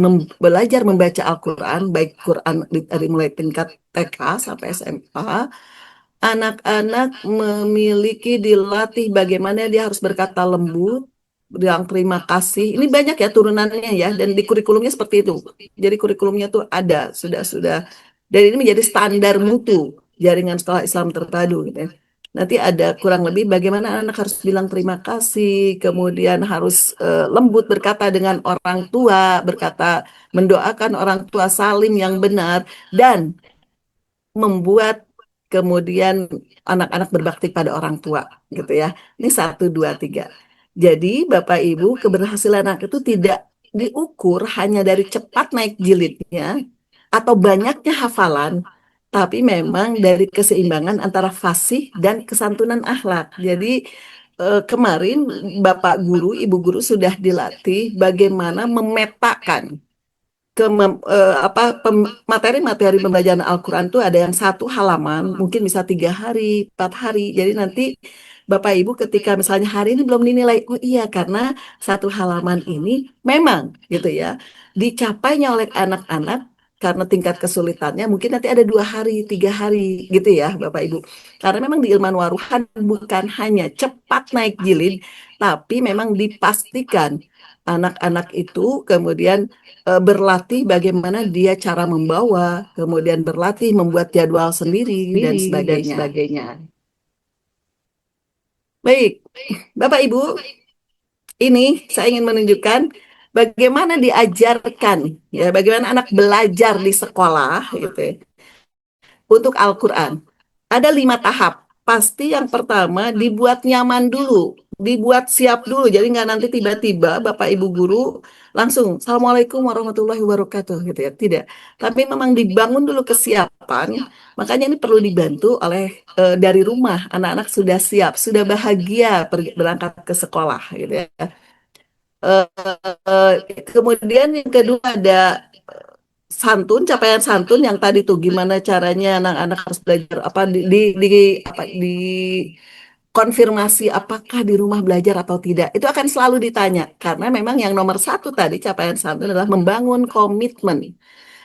belajar membaca Al-Quran, baik Quran dari mulai tingkat TK sampai SMA, anak-anak memiliki dilatih bagaimana dia harus berkata lembut, bilang terima kasih. Ini banyak ya turunannya ya, dan di kurikulumnya seperti itu. Jadi kurikulumnya tuh ada, sudah. Dan ini menjadi standar mutu jaringan sekolah Islam terpadu gitu ya. Nanti ada kurang lebih bagaimana anak harus bilang terima kasih, kemudian harus lembut berkata dengan orang tua, berkata mendoakan orang tua salim yang benar, dan membuat kemudian anak-anak berbakti pada orang tua gitu ya. Ini 1, 2, 3. Jadi Bapak Ibu, keberhasilan anak itu tidak diukur hanya dari cepat naik jilidnya atau banyaknya hafalan, tapi memang dari keseimbangan antara fasih dan kesantunan akhlak. Jadi kemarin Bapak Guru, Ibu Guru sudah dilatih bagaimana memetakan materi-materi pembelajaran Al-Quran itu ada yang 1 halaman, mungkin bisa 3 hari, 4 hari. Jadi nanti Bapak Ibu ketika misalnya hari ini belum dinilai, oh iya karena 1 halaman ini memang gitu ya, dicapainya oleh anak-anak karena tingkat kesulitannya mungkin nanti ada 2 hari, 3 hari gitu ya Bapak Ibu. Karena memang di Ilman Waruhan bukan hanya cepat naik jilid, tapi memang dipastikan anak-anak itu kemudian berlatih bagaimana dia cara membawa, kemudian berlatih membuat jadwal sendiri dan sebagainya. Baik, Bapak Ibu, ini saya ingin menunjukkan bagaimana diajarkan, ya, bagaimana anak belajar di sekolah, gitu ya, untuk Al-Quran. Ada 5 tahap. Pasti yang pertama dibuat nyaman dulu, dibuat siap dulu. Jadi nggak nanti tiba-tiba Bapak Ibu guru langsung Assalamualaikum warahmatullahi wabarakatuh gitu ya. Tidak. Tapi memang dibangun dulu kesiapan. Makanya ini perlu dibantu oleh dari rumah. Anak-anak sudah siap, sudah bahagia berangkat ke sekolah gitu ya. Kemudian yang kedua ada santun, capaian santun yang tadi tuh gimana caranya anak-anak harus belajar apa di konfirmasi apakah di rumah belajar atau tidak. Itu akan selalu ditanya karena memang yang nomor 1 tadi capaian santun adalah membangun komitmen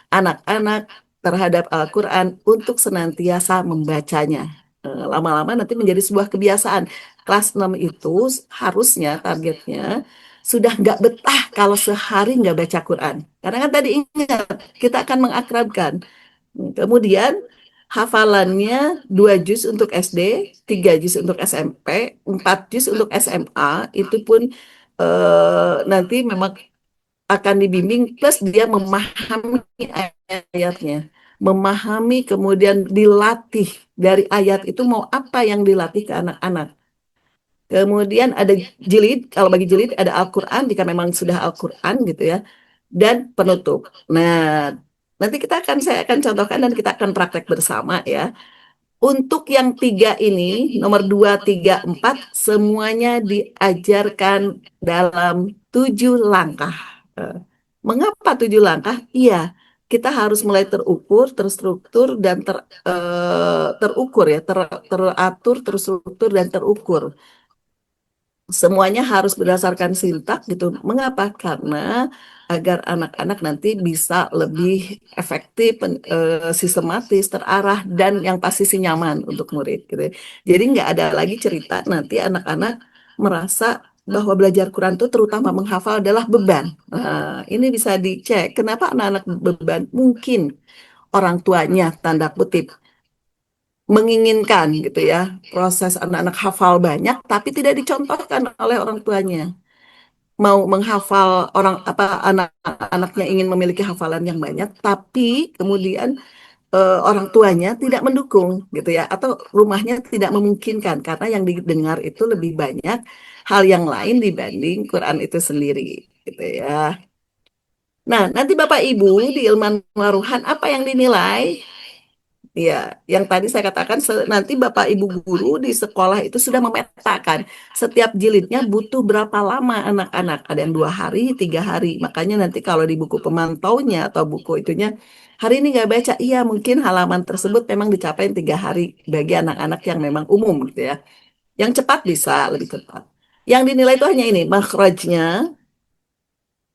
anak-anak terhadap Al-Quran untuk senantiasa membacanya. Lama-lama nanti menjadi sebuah kebiasaan. Kelas 6 itu harusnya targetnya sudah nggak betah kalau sehari nggak baca Quran. Karena kan tadi ingat, kita akan mengakrabkan. Kemudian hafalannya 2 juz untuk SD, 3 juz untuk SMP, 4 juz untuk SMA, itu pun nanti memang akan dibimbing plus dia memahami ayat-ayatnya. Memahami kemudian dilatih dari ayat itu mau apa yang dilatih ke anak-anak. Kemudian ada jilid, kalau bagi jilid ada Al-Quran jika memang sudah Al-Quran gitu ya, dan penutup. Nah, nanti saya akan contohkan dan kita akan praktek bersama ya. Untuk yang 3 ini, nomor 2, 3, 4, semuanya diajarkan dalam 7 langkah. Mengapa 7 langkah? Iya, kita harus mulai terukur, terstruktur, dan terukur ya, teratur, terstruktur, dan terukur. Semuanya harus berdasarkan sintak gitu. Mengapa? Karena agar anak-anak nanti bisa lebih efektif, sistematis, terarah, dan yang pasti sih nyaman untuk murid gitu. Jadi nggak ada lagi cerita nanti anak-anak merasa bahwa belajar Quran itu terutama menghafal adalah beban. Nah, ini bisa dicek. Kenapa anak-anak beban? Mungkin orang tuanya, tanda kutip, menginginkan gitu ya proses anak-anak hafal banyak tapi tidak dicontohkan oleh orang tuanya, mau menghafal anak-anaknya ingin memiliki hafalan yang banyak tapi kemudian orang tuanya tidak mendukung gitu ya, atau rumahnya tidak memungkinkan karena yang didengar itu lebih banyak hal yang lain dibanding Quran itu sendiri gitu ya. Nah, nanti Bapak Ibu di Ilman Waruhan apa yang dinilai? Ya, yang tadi saya katakan nanti Bapak Ibu guru di sekolah itu sudah memetakan setiap jilidnya butuh berapa lama anak-anak. Ada yang 2 hari, 3 hari. Makanya nanti kalau di buku pemantaunya atau buku itunya hari ini nggak baca, iya mungkin halaman tersebut memang dicapai 3 hari bagi anak-anak yang memang umum gitu ya. Yang cepat bisa lebih cepat. Yang dinilai itu hanya ini, makhrajnya.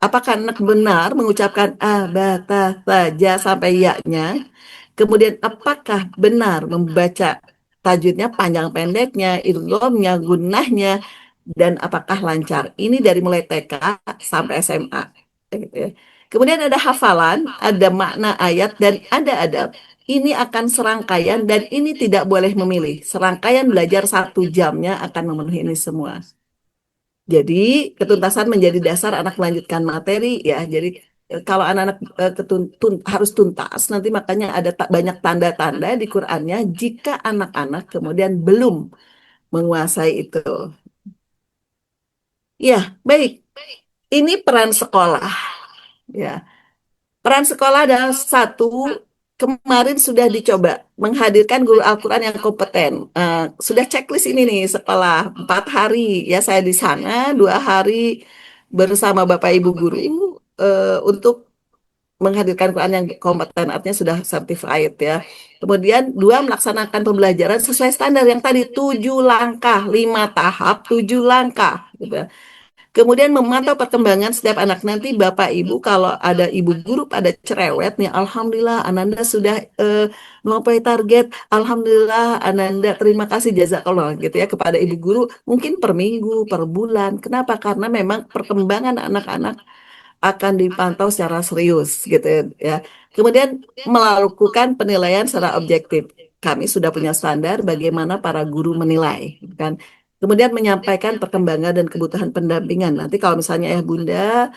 Apakah anak benar mengucapkan a, ba, ta, ta, ja sampai ya-nya? Kemudian apakah benar membaca tajwidnya, panjang pendeknya, idghamnya, gunnahnya, dan apakah lancar? Ini dari mulai TK sampai SMA. Gitu ya. Kemudian ada hafalan, ada makna ayat, dan ada adab. Ini akan serangkaian dan ini tidak boleh memilih. Serangkaian belajar 1 jamnya akan memenuhi ini semua. Jadi ketuntasan menjadi dasar anak melanjutkan materi ya. Jadi kalau anak-anak harus tuntas, nanti makanya ada banyak tanda-tanda di Qur'annya jika anak-anak kemudian belum menguasai itu. Ya, baik. Ini peran sekolah. Ya, peran sekolah adalah satu, kemarin sudah dicoba menghadirkan guru Al-Quran yang kompeten. Sudah checklist ini nih sekolah 4 hari ya, saya di sana 2 hari bersama Bapak Ibu guru untuk menghadirkan Quran yang kompeten, artinya sudah certified ya. Kemudian 2, melaksanakan pembelajaran sesuai standar yang tadi 7 langkah, 5 tahap, 7 langkah gitu. Kemudian memantau perkembangan setiap anak. Nanti Bapak Ibu kalau ada ibu guru pada cerewet nih, Alhamdulillah Ananda sudah melampaui target. Alhamdulillah Ananda, terima kasih jazakallah gitu ya kepada ibu guru. Mungkin per minggu, per bulan. Kenapa? Karena memang perkembangan anak-anak akan dipantau secara serius gitu ya. Kemudian melakukan penilaian secara objektif. Kami sudah punya standar bagaimana para guru menilai, kan? Kemudian menyampaikan perkembangan dan kebutuhan pendampingan. Nanti kalau misalnya Bunda,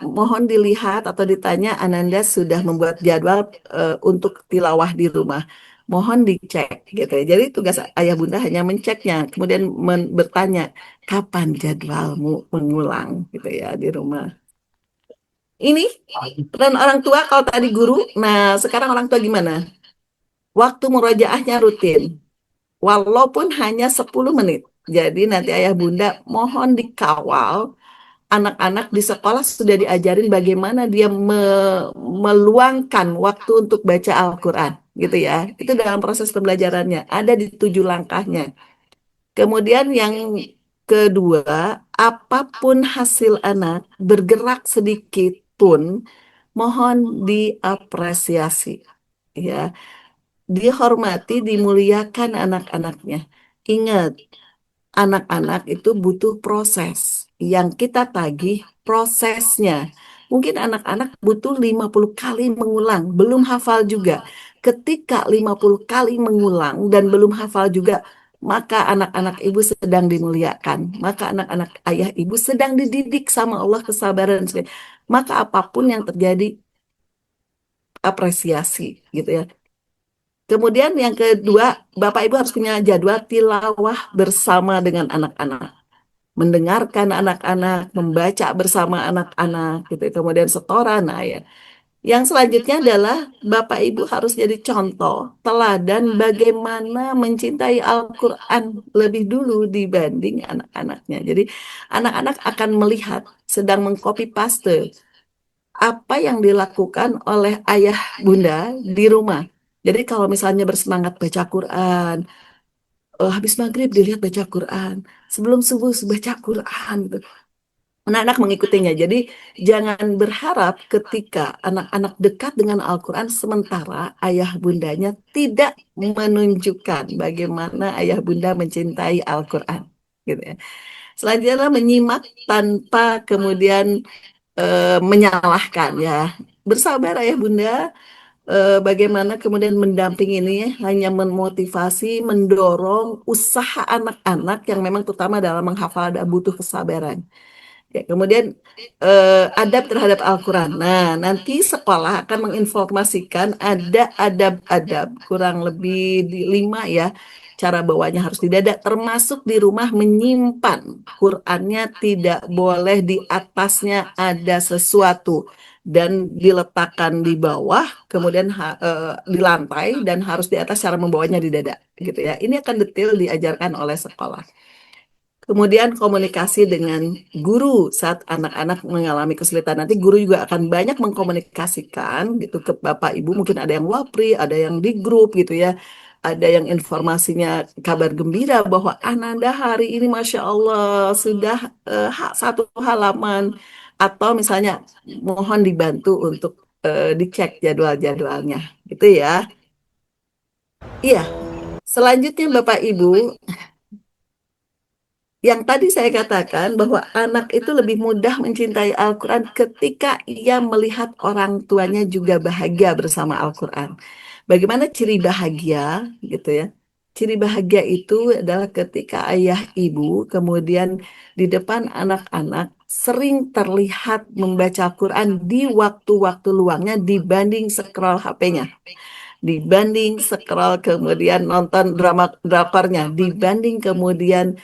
mohon dilihat atau ditanya Ananda sudah membuat jadwal untuk tilawah di rumah. Mohon dicek gitu ya. Jadi tugas Ayah Bunda hanya menceknya, kemudian bertanya kapan jadwalmu mengulang gitu ya di rumah. Ini peran orang tua kalau tadi guru. Nah, sekarang orang tua gimana? Waktu murojaahnya rutin. Walaupun hanya 10 menit. Jadi nanti Ayah Bunda mohon dikawal. Anak-anak di sekolah sudah diajarin bagaimana dia meluangkan waktu untuk baca Al-Quran. Gitu ya. Itu dalam proses pembelajarannya. Ada di 7 langkahnya. Kemudian yang kedua, apapun hasil anak, bergerak sedikit pun mohon diapresiasi, ya, dihormati, dimuliakan anak-anaknya. Ingat, anak-anak itu butuh proses. Yang kita tagih prosesnya. Mungkin anak-anak butuh 50 kali mengulang, belum hafal juga. ketika 50 kali mengulang dan belum hafal juga, maka anak-anak ibu sedang dimuliakan. Maka anak-anak ayah ibu sedang dididik sama Allah kesabaran. Maka apapun yang terjadi, apresiasi gitu ya. Kemudian yang kedua, Bapak Ibu harus punya jadwal tilawah bersama dengan anak-anak. Mendengarkan anak-anak, membaca bersama anak-anak gitu. Kemudian setoran. Nah ya. Yang selanjutnya adalah Bapak Ibu harus jadi contoh, teladan bagaimana mencintai Al-Quran lebih dulu dibanding anak-anaknya. Jadi anak-anak akan melihat sedang mengcopy paste apa yang dilakukan oleh ayah bunda di rumah. Jadi kalau misalnya bersemangat baca Quran, habis maghrib dilihat baca Quran, sebelum subuh baca Quran, gitu. Anak-anak mengikutinya. Jadi jangan berharap ketika anak-anak dekat dengan Al-Quran sementara ayah bundanya tidak menunjukkan bagaimana ayah bunda mencintai Al-Quran. Gitu ya. Selanjutnya adalah menyimak tanpa kemudian menyalahkan ya. Bersabar ayah bunda, bagaimana kemudian mendampingi ini hanya memotivasi, mendorong usaha anak-anak yang memang terutama dalam menghafal dan butuh kesabaran. Ya, kemudian adab terhadap Al-Quran. Nah, nanti sekolah akan menginformasikan ada adab-adab kurang lebih 5 ya. Cara bawanya harus di dada, termasuk di rumah menyimpan Qurannya tidak boleh di atasnya ada sesuatu dan diletakkan di bawah, kemudian di lantai dan harus di atas cara membawanya di dada, gitu ya. Ini akan detail diajarkan oleh sekolah. Kemudian komunikasi dengan guru saat anak-anak mengalami kesulitan. Nanti guru juga akan banyak mengkomunikasikan gitu ke Bapak Ibu. Mungkin ada yang wapri, ada yang di grup gitu ya. Ada yang informasinya kabar gembira bahwa Ananda hari ini Masya Allah sudah 1 halaman. Atau misalnya mohon dibantu untuk dicek jadwal-jadwalnya gitu ya. Iya, selanjutnya Bapak Ibu, yang tadi saya katakan bahwa anak itu lebih mudah mencintai Al-Quran ketika ia melihat orang tuanya juga bahagia bersama Al-Quran. Bagaimana ciri bahagia gitu ya? Ciri bahagia itu adalah ketika ayah ibu kemudian di depan anak-anak sering terlihat membaca Al-Quran di waktu-waktu luangnya dibanding scroll HP-nya. Dibanding scroll kemudian nonton drama drakornya, dibanding kemudian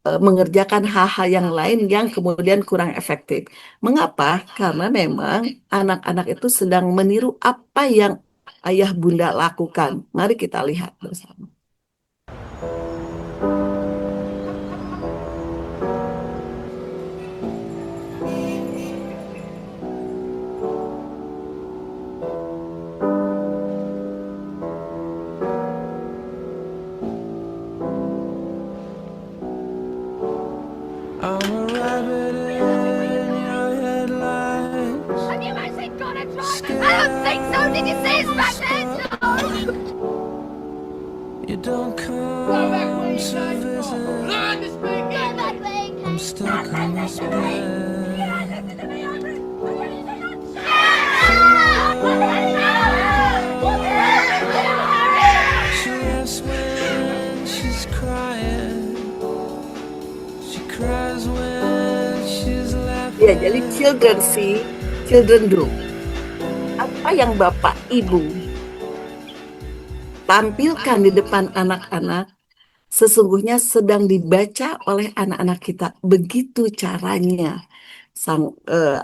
mengerjakan hal-hal yang lain yang kemudian kurang efektif. Mengapa? Karena memang anak-anak itu sedang meniru apa yang ayah bunda lakukan. Mari kita lihat bersama. You don't come to visit. I'm stuck on this bed. She laughs when she's crying. She cries when she's laughing. Ya, jadi children see, children do. Apa yang Bapak Ibu tampilkan di depan anak-anak sesungguhnya sedang dibaca oleh anak-anak kita. Begitu caranya sang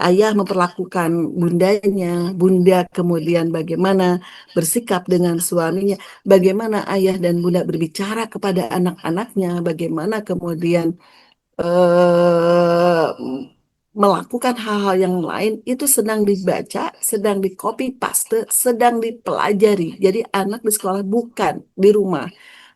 ayah memperlakukan bundanya, bunda kemudian bagaimana bersikap dengan suaminya, bagaimana ayah dan bunda berbicara kepada anak-anaknya, bagaimana kemudian melakukan hal-hal yang lain, itu sedang dibaca, sedang di copy paste, sedang dipelajari. Jadi anak di sekolah bukan di rumah,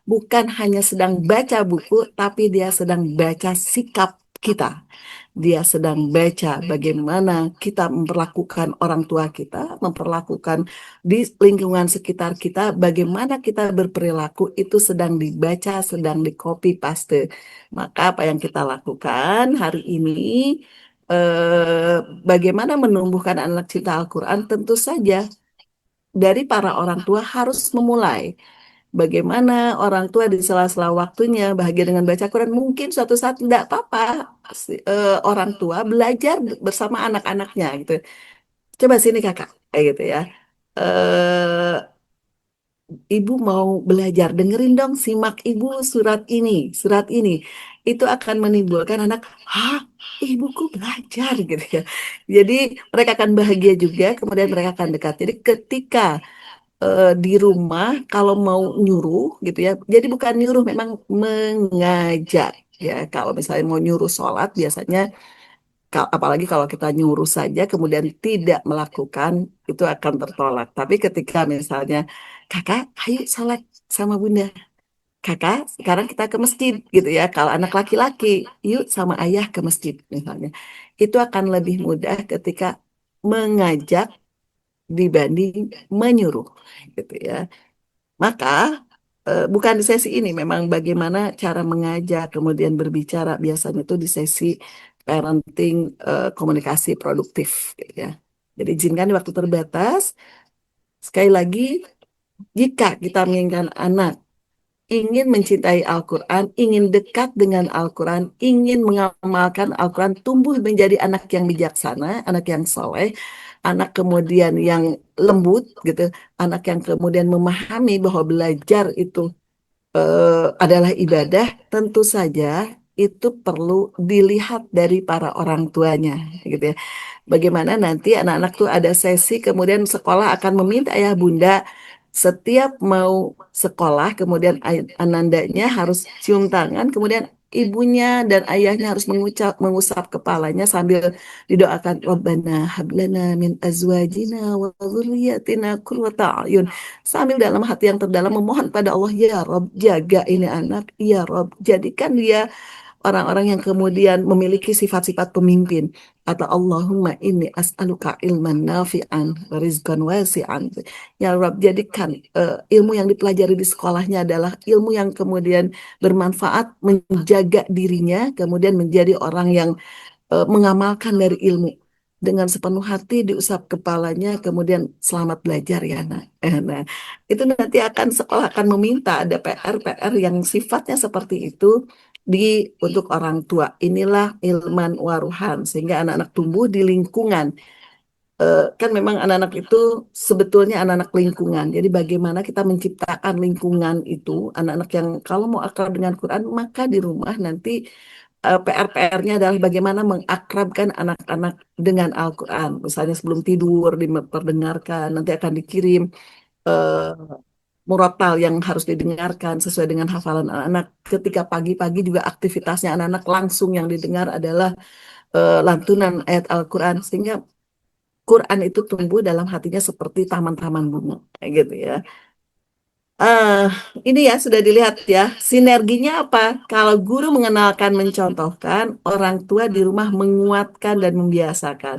bukan hanya sedang baca buku, tapi dia sedang baca sikap kita. Dia sedang baca bagaimana kita memperlakukan orang tua kita, memperlakukan di lingkungan sekitar kita, bagaimana kita berperilaku, itu sedang dibaca, sedang di copy paste. Maka apa yang kita lakukan hari ini, bagaimana menumbuhkan anak cinta Al-Quran? Tentu saja dari para orang tua harus memulai. Bagaimana orang tua di sela-sela waktunya bahagia dengan baca Quran. Mungkin suatu saat tidak apa-apa orang tua belajar bersama anak-anaknya gitu. Coba sini kakak, kayak gitu ya. Eh, Ibu mau belajar, dengerin dong, simak ibu surat ini, surat ini. Itu akan menimbulkan anak, hah, ibuku belajar gitu ya. Jadi mereka akan bahagia juga, kemudian mereka akan dekat. Jadi ketika di rumah kalau mau nyuruh gitu ya. Jadi bukan nyuruh, memang mengajak ya. Kalau misalnya mau nyuruh sholat biasanya apalagi kalau kita nyuruh saja kemudian tidak melakukan itu akan tertolak. Tapi ketika misalnya kakak, ayo sholat sama bunda. Kakak, sekarang kita ke masjid gitu ya. Kalau anak laki-laki, yuk sama ayah ke masjid misalnya. Itu akan lebih mudah ketika mengajak dibanding menyuruh gitu ya. Maka bukan di sesi ini, memang bagaimana cara mengajak kemudian berbicara biasanya itu di sesi parenting komunikasi produktif gitu ya. Jadi izinkan di waktu terbatas. Sekali lagi, jika kita menginginkan anak ingin mencintai Al-Quran, ingin dekat dengan Al-Quran, ingin mengamalkan Al-Quran, tumbuh menjadi anak yang bijaksana, anak yang soleh, anak kemudian yang lembut gitu, anak yang kemudian memahami bahwa belajar itu adalah ibadah, tentu saja itu perlu dilihat dari para orang tuanya gitu ya. Bagaimana nanti anak-anak tuh ada sesi kemudian sekolah akan meminta ayah bunda setiap mau sekolah kemudian anandanya harus cium tangan kemudian ibunya dan ayahnya harus mengusap kepalanya sambil didoakan Rabbana hablana min azwajina wa dzurriyyatina qurrata a'yun sambil dalam hati yang terdalam memohon pada Allah, ya Rabb jaga ini anak, ya Rabb jadikan dia orang-orang yang kemudian memiliki sifat-sifat pemimpin atau Allahumma inni as'aluka ilman nafi'an wa rizqan wasi'an. Ya Rabb jadikan ilmu yang dipelajari di sekolahnya adalah ilmu yang kemudian bermanfaat, menjaga dirinya kemudian menjadi orang yang mengamalkan dari ilmu dengan sepenuh hati diusap kepalanya kemudian selamat belajar ya nak. Nah, itu nanti akan sekolah akan meminta ada PR-PR yang sifatnya seperti itu di untuk orang tua. Inilah ilman waruhan sehingga anak-anak tumbuh di lingkungan. Kan memang anak-anak itu sebetulnya anak-anak lingkungan. Jadi bagaimana kita menciptakan lingkungan itu anak-anak yang kalau mau akrab dengan Quran maka di rumah nanti PR-PR-nya adalah bagaimana mengakrabkan anak-anak dengan Al-Quran. Misalnya sebelum tidur diperdengarkan, nanti akan dikirim eh, murotal yang harus didengarkan sesuai dengan hafalan anak-anak. Ketika pagi-pagi juga aktivitasnya anak-anak langsung yang didengar adalah lantunan ayat Al-Quran. Sehingga Quran itu tumbuh dalam hatinya seperti taman-taman bunga. Kayak gitu ya. Ah, ini ya sudah dilihat ya sinerginya apa? Kalau guru mengenalkan, mencontohkan, orang tua di rumah menguatkan dan membiasakan.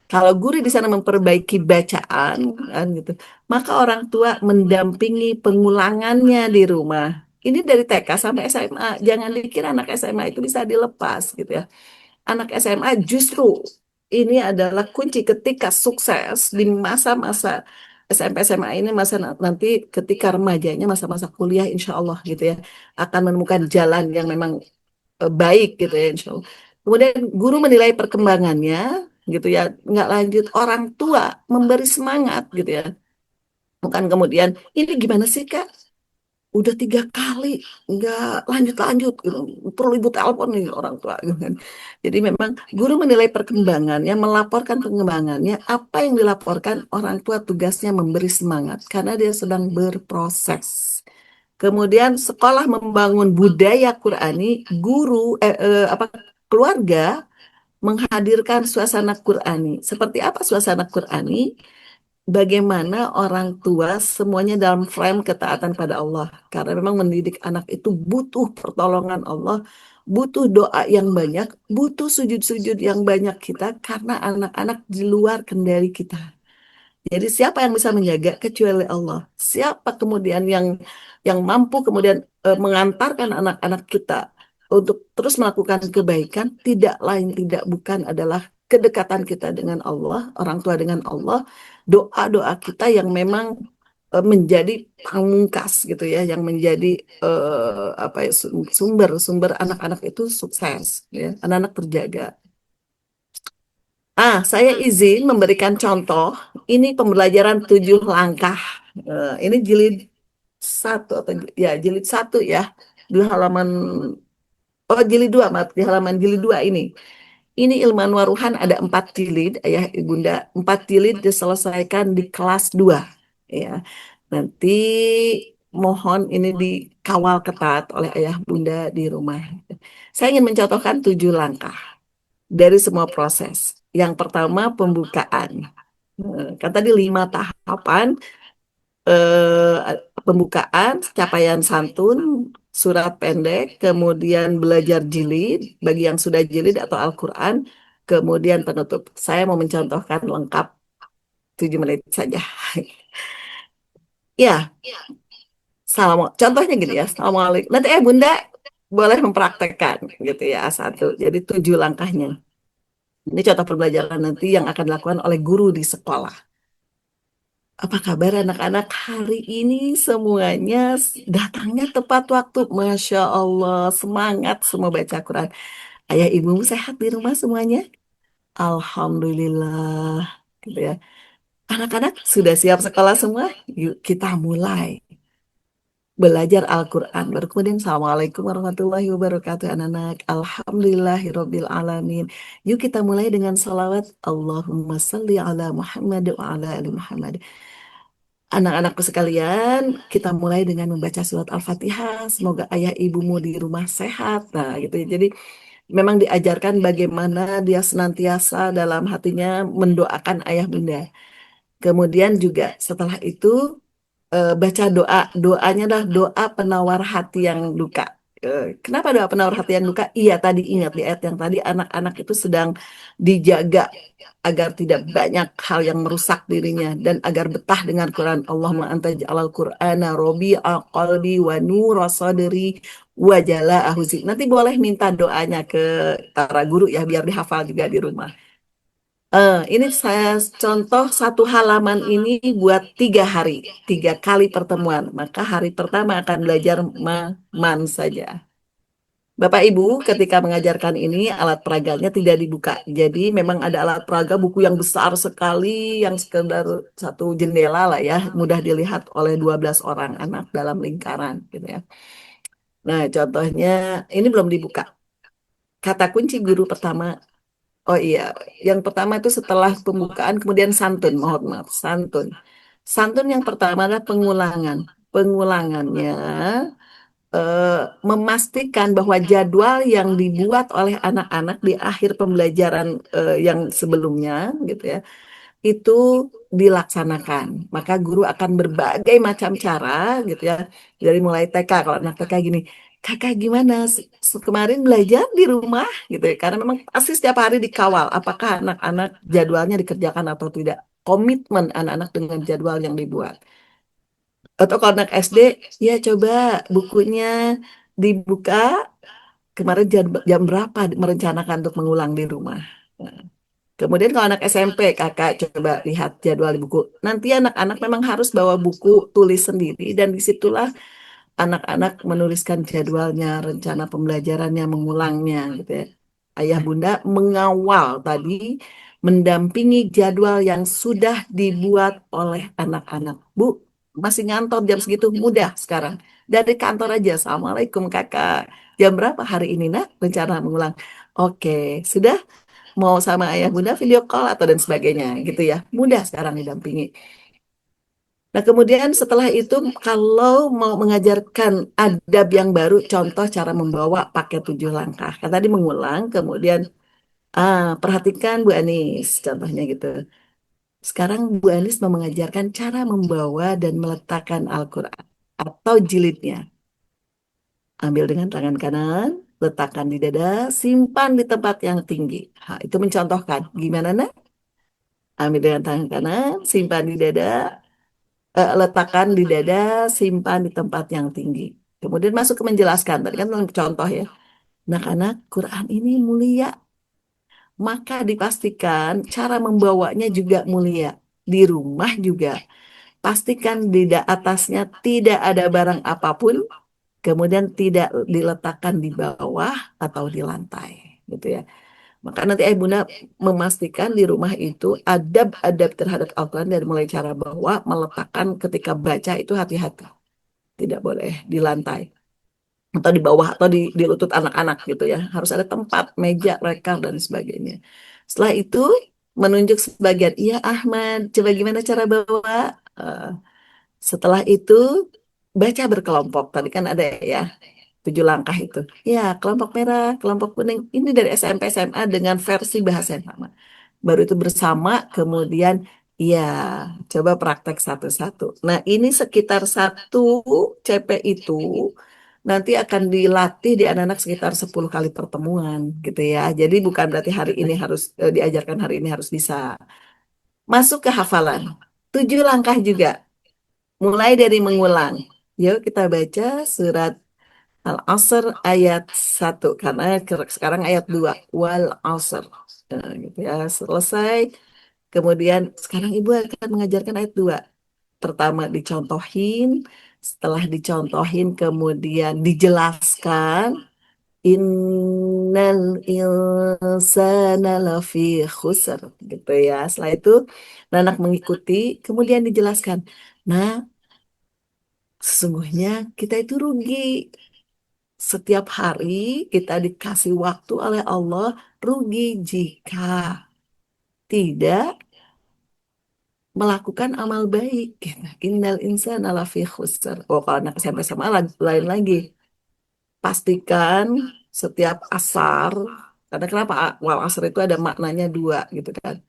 Kalau guru di sana memperbaiki bacaan, kan gitu, maka orang tua mendampingi pengulangannya di rumah. Ini dari TK sampai SMA. Jangan dikira anak SMA itu bisa dilepas gitu ya. Anak SMA justru ini adalah kunci ketika sukses di masa-masa SMP SMA ini masa nanti ketika remajanya masa-masa kuliah insya Allah gitu ya akan menemukan jalan yang memang baik gitu ya insya Allah. Kemudian guru menilai perkembangannya gitu ya nggak lanjut orang tua memberi semangat gitu ya bukan kemudian ini gimana sih Kak udah 3 kali nggak lanjut-lanjut gitu. Perlu ibu telepon nih orang tua gitu kan. Jadi memang guru menilai perkembangannya, melaporkan perkembangannya, apa yang dilaporkan orang tua tugasnya memberi semangat karena dia sedang berproses. Kemudian sekolah membangun budaya Qurani, guru apa keluarga menghadirkan suasana Qurani. Seperti apa suasana Qurani? Bagaimana orang tua semuanya dalam frame ketaatan pada Allah. Karena memang mendidik anak itu butuh pertolongan Allah, butuh doa yang banyak, butuh sujud-sujud yang banyak kita karena anak-anak di luar kendali kita. Jadi siapa yang bisa menjaga kecuali Allah? Siapa kemudian yang mampu kemudian mengantarkan anak-anak kita untuk terus melakukan kebaikan? Tidak lain tidak bukan adalah kedekatan kita dengan Allah, orang tua dengan Allah, doa-doa kita yang memang menjadi pamungkas gitu ya, yang menjadi apa ya, sumber anak-anak itu sukses ya, anak-anak terjaga. Saya izin memberikan contoh. Ini pembelajaran 7 langkah. Ini jilid 1 atau ya jilid 1 ya, di halaman jilid 2, maaf, di halaman jilid 2 ini. Ini Ilmuwan Waruhan ada 4 jilid, ayah ibunda. 4 jilid diselesaikan di kelas 2. Ya, nanti mohon ini dikawal ketat oleh ayah bunda di rumah. Saya ingin mencontohkan 7 langkah dari semua proses. Yang pertama pembukaan. Kan tadi 5 tahapan. Pembukaan, capaian santun, surat pendek, kemudian belajar jilid bagi yang sudah jilid atau Al-Quran, kemudian penutup. Saya mau mencontohkan lengkap 7 menit saja. Ya, contohnya gini ya, Assalamualaikum. Nanti bunda boleh mempraktekkan gitu ya, satu. Jadi 7 langkahnya. Ini contoh pembelajaran nanti yang akan dilakukan oleh guru di sekolah. Apa kabar anak-anak hari ini? Semuanya datangnya tepat waktu. Masya Allah, semangat semua baca Quran. Ayah ibumu sehat di rumah semuanya? Alhamdulillah. Gitu ya. Anak-anak sudah siap sekolah semua? Yuk kita mulai belajar Al-Quran. Baru kemudian Assalamualaikum warahmatullahi wabarakatuh anak-anak. Alhamdulillahirabbil alamin. Yuk kita mulai dengan salawat Allahumma salli ala Muhammad wa ala ali Muhammad. Anak-anakku sekalian, kita mulai dengan membaca surat Al-Fatihah. Semoga ayah ibumu di rumah sehat. Nah, gitu ya. Jadi memang diajarkan bagaimana dia senantiasa dalam hatinya mendoakan ayah bunda. Kemudian juga setelah itu baca doa. Doanya adalah doa penawar hati yang duka. Kenapa doa penawar hati yang duka? Iya, tadi ingat di ayat yang tadi, anak-anak itu sedang dijaga agar tidak banyak hal yang merusak dirinya dan agar betah dengan Quran. Allahumma anta ja'alal Qur'ana rabi'a qalbi wa nura sadri wa jalaa huzni. Nanti boleh minta doanya ke para guru ya, biar dihafal juga di rumah. Ini saya contoh 1 halaman ini buat 3 hari, 3 kali pertemuan. Maka hari pertama akan belajar man saja. Bapak Ibu ketika mengajarkan ini alat peraganya tidak dibuka. Jadi memang ada alat peraga buku yang besar sekali, yang sekedar 1 jendela lah ya, mudah dilihat oleh 12 orang anak dalam lingkaran gitu ya. Nah contohnya ini belum dibuka. Kata kunci guru pertama. Oh iya, yang pertama itu setelah pembukaan kemudian santun, mohon maaf, santun. Santun yang pertama adalah pengulangan. Pengulangannya memastikan bahwa jadwal yang dibuat oleh anak-anak di akhir pembelajaran yang sebelumnya gitu ya, itu dilaksanakan. Maka guru akan berbagai macam cara gitu ya, dari mulai TK. Kalau anak TK gini, kakak gimana kemarin belajar di rumah gitu ya, karena memang pasti setiap hari dikawal apakah anak-anak jadwalnya dikerjakan atau tidak, komitmen anak-anak dengan jadwal yang dibuat. Atau kalau anak SD ya coba bukunya dibuka kemarin jam berapa merencanakan untuk mengulang di rumah. Nah, kemudian kalau anak SMP, kakak coba lihat jadwal di buku. Nanti anak-anak memang harus bawa buku tulis sendiri dan disitulah anak-anak menuliskan jadwalnya, rencana pembelajarannya, mengulangnya gitu ya. Ayah bunda mengawal tadi, mendampingi jadwal yang sudah dibuat oleh anak-anak. Bu, masih ngantor jam segitu? Mudah sekarang. Dari kantor aja, Assalamualaikum kakak. Jam berapa hari ini nak rencana mengulang? Oke, sudah mau sama ayah bunda video call atau dan sebagainya gitu ya. Mudah sekarang didampingi. Nah, kemudian setelah itu kalau mau mengajarkan adab yang baru, contoh cara membawa pakai 7 langkah. Kan tadi mengulang, kemudian perhatikan Bu Anis, contohnya gitu. Sekarang Bu Anis mau mengajarkan cara membawa dan meletakkan Al-Quran atau jilidnya. Ambil dengan tangan kanan, letakkan di dada, simpan di tempat yang tinggi. Itu mencontohkan. Gimana, nak? Ambil dengan tangan kanan, simpan di dada, letakkan di dada, simpan di tempat yang tinggi. Kemudian masuk ke menjelaskan. Tadi kan contoh ya. Anak-anak, Quran ini mulia. Maka dipastikan cara membawanya juga mulia. di rumah juga pastikan di atasnya tidak ada barang apapun, kemudian tidak diletakkan di bawah atau di lantai, gitu ya. Maka nanti Bunda memastikan di rumah itu adab-adab terhadap Al-Quran dari mulai cara bawa, meletakkan ketika baca itu hati-hati. Tidak boleh di lantai atau di bawah atau di lutut anak-anak gitu ya. Harus ada tempat, meja, rekam dan sebagainya. Setelah itu menunjuk sebagian, iya Ahmad, coba gimana cara bawa? Eh, Setelah itu baca berkelompok. Tadi kan ada ya 7 langkah itu. Ya, kelompok merah, kelompok kuning. Ini dari SMP SMA dengan versi bahasa yang sama. Baru itu bersama, kemudian ya coba praktek satu-satu. Nah, ini sekitar 1 CP itu nanti akan dilatih di anak-anak sekitar 10 kali pertemuan gitu ya. Jadi bukan berarti hari ini harus diajarkan hari ini harus bisa. Masuk ke hafalan. 7 langkah juga. Mulai dari mengulang. Yuk kita baca surat Al-Asr ayat 1 karena sekarang ayat 2 wal asr. Nah, gitu ya. Selesai. Kemudian sekarang Ibu akan mengajarkan ayat 2. Pertama dicontohin, setelah dicontohin kemudian dijelaskan innal insana lafi khusr gitu ya. Setelah itu anak mengikuti, kemudian dijelaskan. Nah, sesungguhnya kita itu rugi. Setiap hari kita dikasih waktu oleh Allah, rugi jika tidak melakukan amal baik. Innal insana lafi khusr. Oh, kalau anak SMP sama lain lagi. Pastikan setiap asar, karena kenapa wal asar itu ada maknanya 2 gitu kan.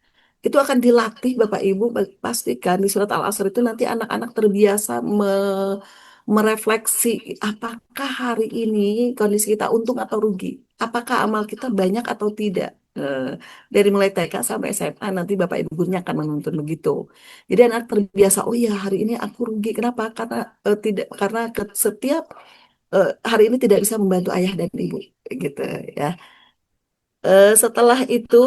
Itu akan dilatih Bapak Ibu, pastikan di surat Al-Asr itu nanti anak-anak terbiasa merefleksi apakah hari ini kondisi kita untung atau rugi, apakah amal kita banyak atau tidak. Dari mulai TK sampai SMA nanti Bapak Ibu gurunya akan menuntun begitu. Jadi anak terbiasa, oh ya hari ini aku rugi. Kenapa? Karena tidak karena setiap hari ini tidak bisa membantu ayah dan ibu gitu ya. Setelah itu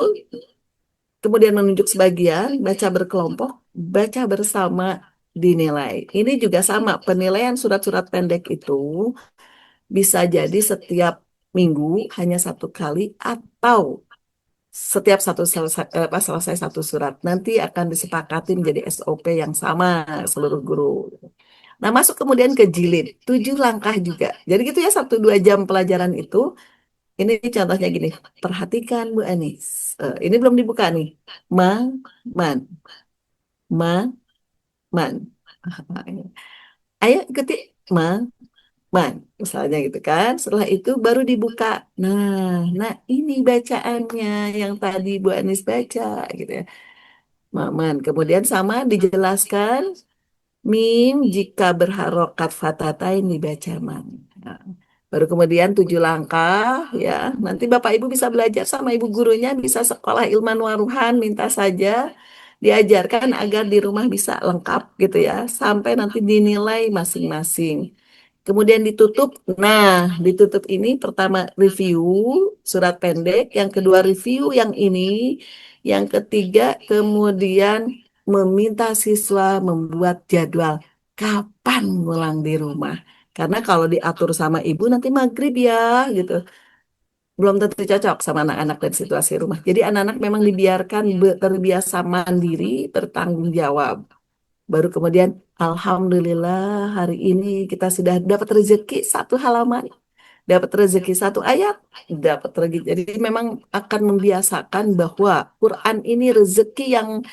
kemudian menunjuk sebagian, baca berkelompok, baca bersama dinilai. Ini juga sama, penilaian surat-surat pendek itu bisa jadi setiap minggu hanya 1 kali atau setiap selesai 1 surat. Nanti akan disepakati menjadi SOP yang sama seluruh guru. Nah, masuk kemudian ke jilid, 7 langkah juga. Jadi gitu ya, 1-2 jam pelajaran itu. Ini contohnya gini, perhatikan Bu Anis. Ini belum dibuka nih. Man, man. Ayo ikuti man. Misalnya gitu kan. Setelah itu baru dibuka. Nah ini bacaannya yang tadi Bu Anis baca gitu ya. Man. Kemudian sama dijelaskan mim jika berharokat fatatain dibaca man. Nah, baru kemudian 7 langkah ya. Nanti Bapak Ibu bisa belajar sama ibu gurunya, bisa sekolah Ilman Waruhan, minta saja diajarkan agar di rumah bisa lengkap gitu ya. Sampai nanti dinilai masing-masing. Kemudian ditutup. Nah, ditutup ini pertama review surat pendek, yang kedua review yang ini, yang ketiga kemudian meminta siswa membuat jadwal kapan ngulang di rumah. Karena kalau diatur sama ibu nanti maghrib ya gitu. Belum tentu cocok sama anak-anak dan situasi rumah. Jadi anak-anak memang dibiarkan terbiasa mandiri, bertanggung jawab. Baru kemudian, Alhamdulillah hari ini kita sudah dapat rezeki 1 halaman, dapat rezeki 1 ayat, dapat rezeki. Jadi memang akan membiasakan bahwa Quran ini rezeki yang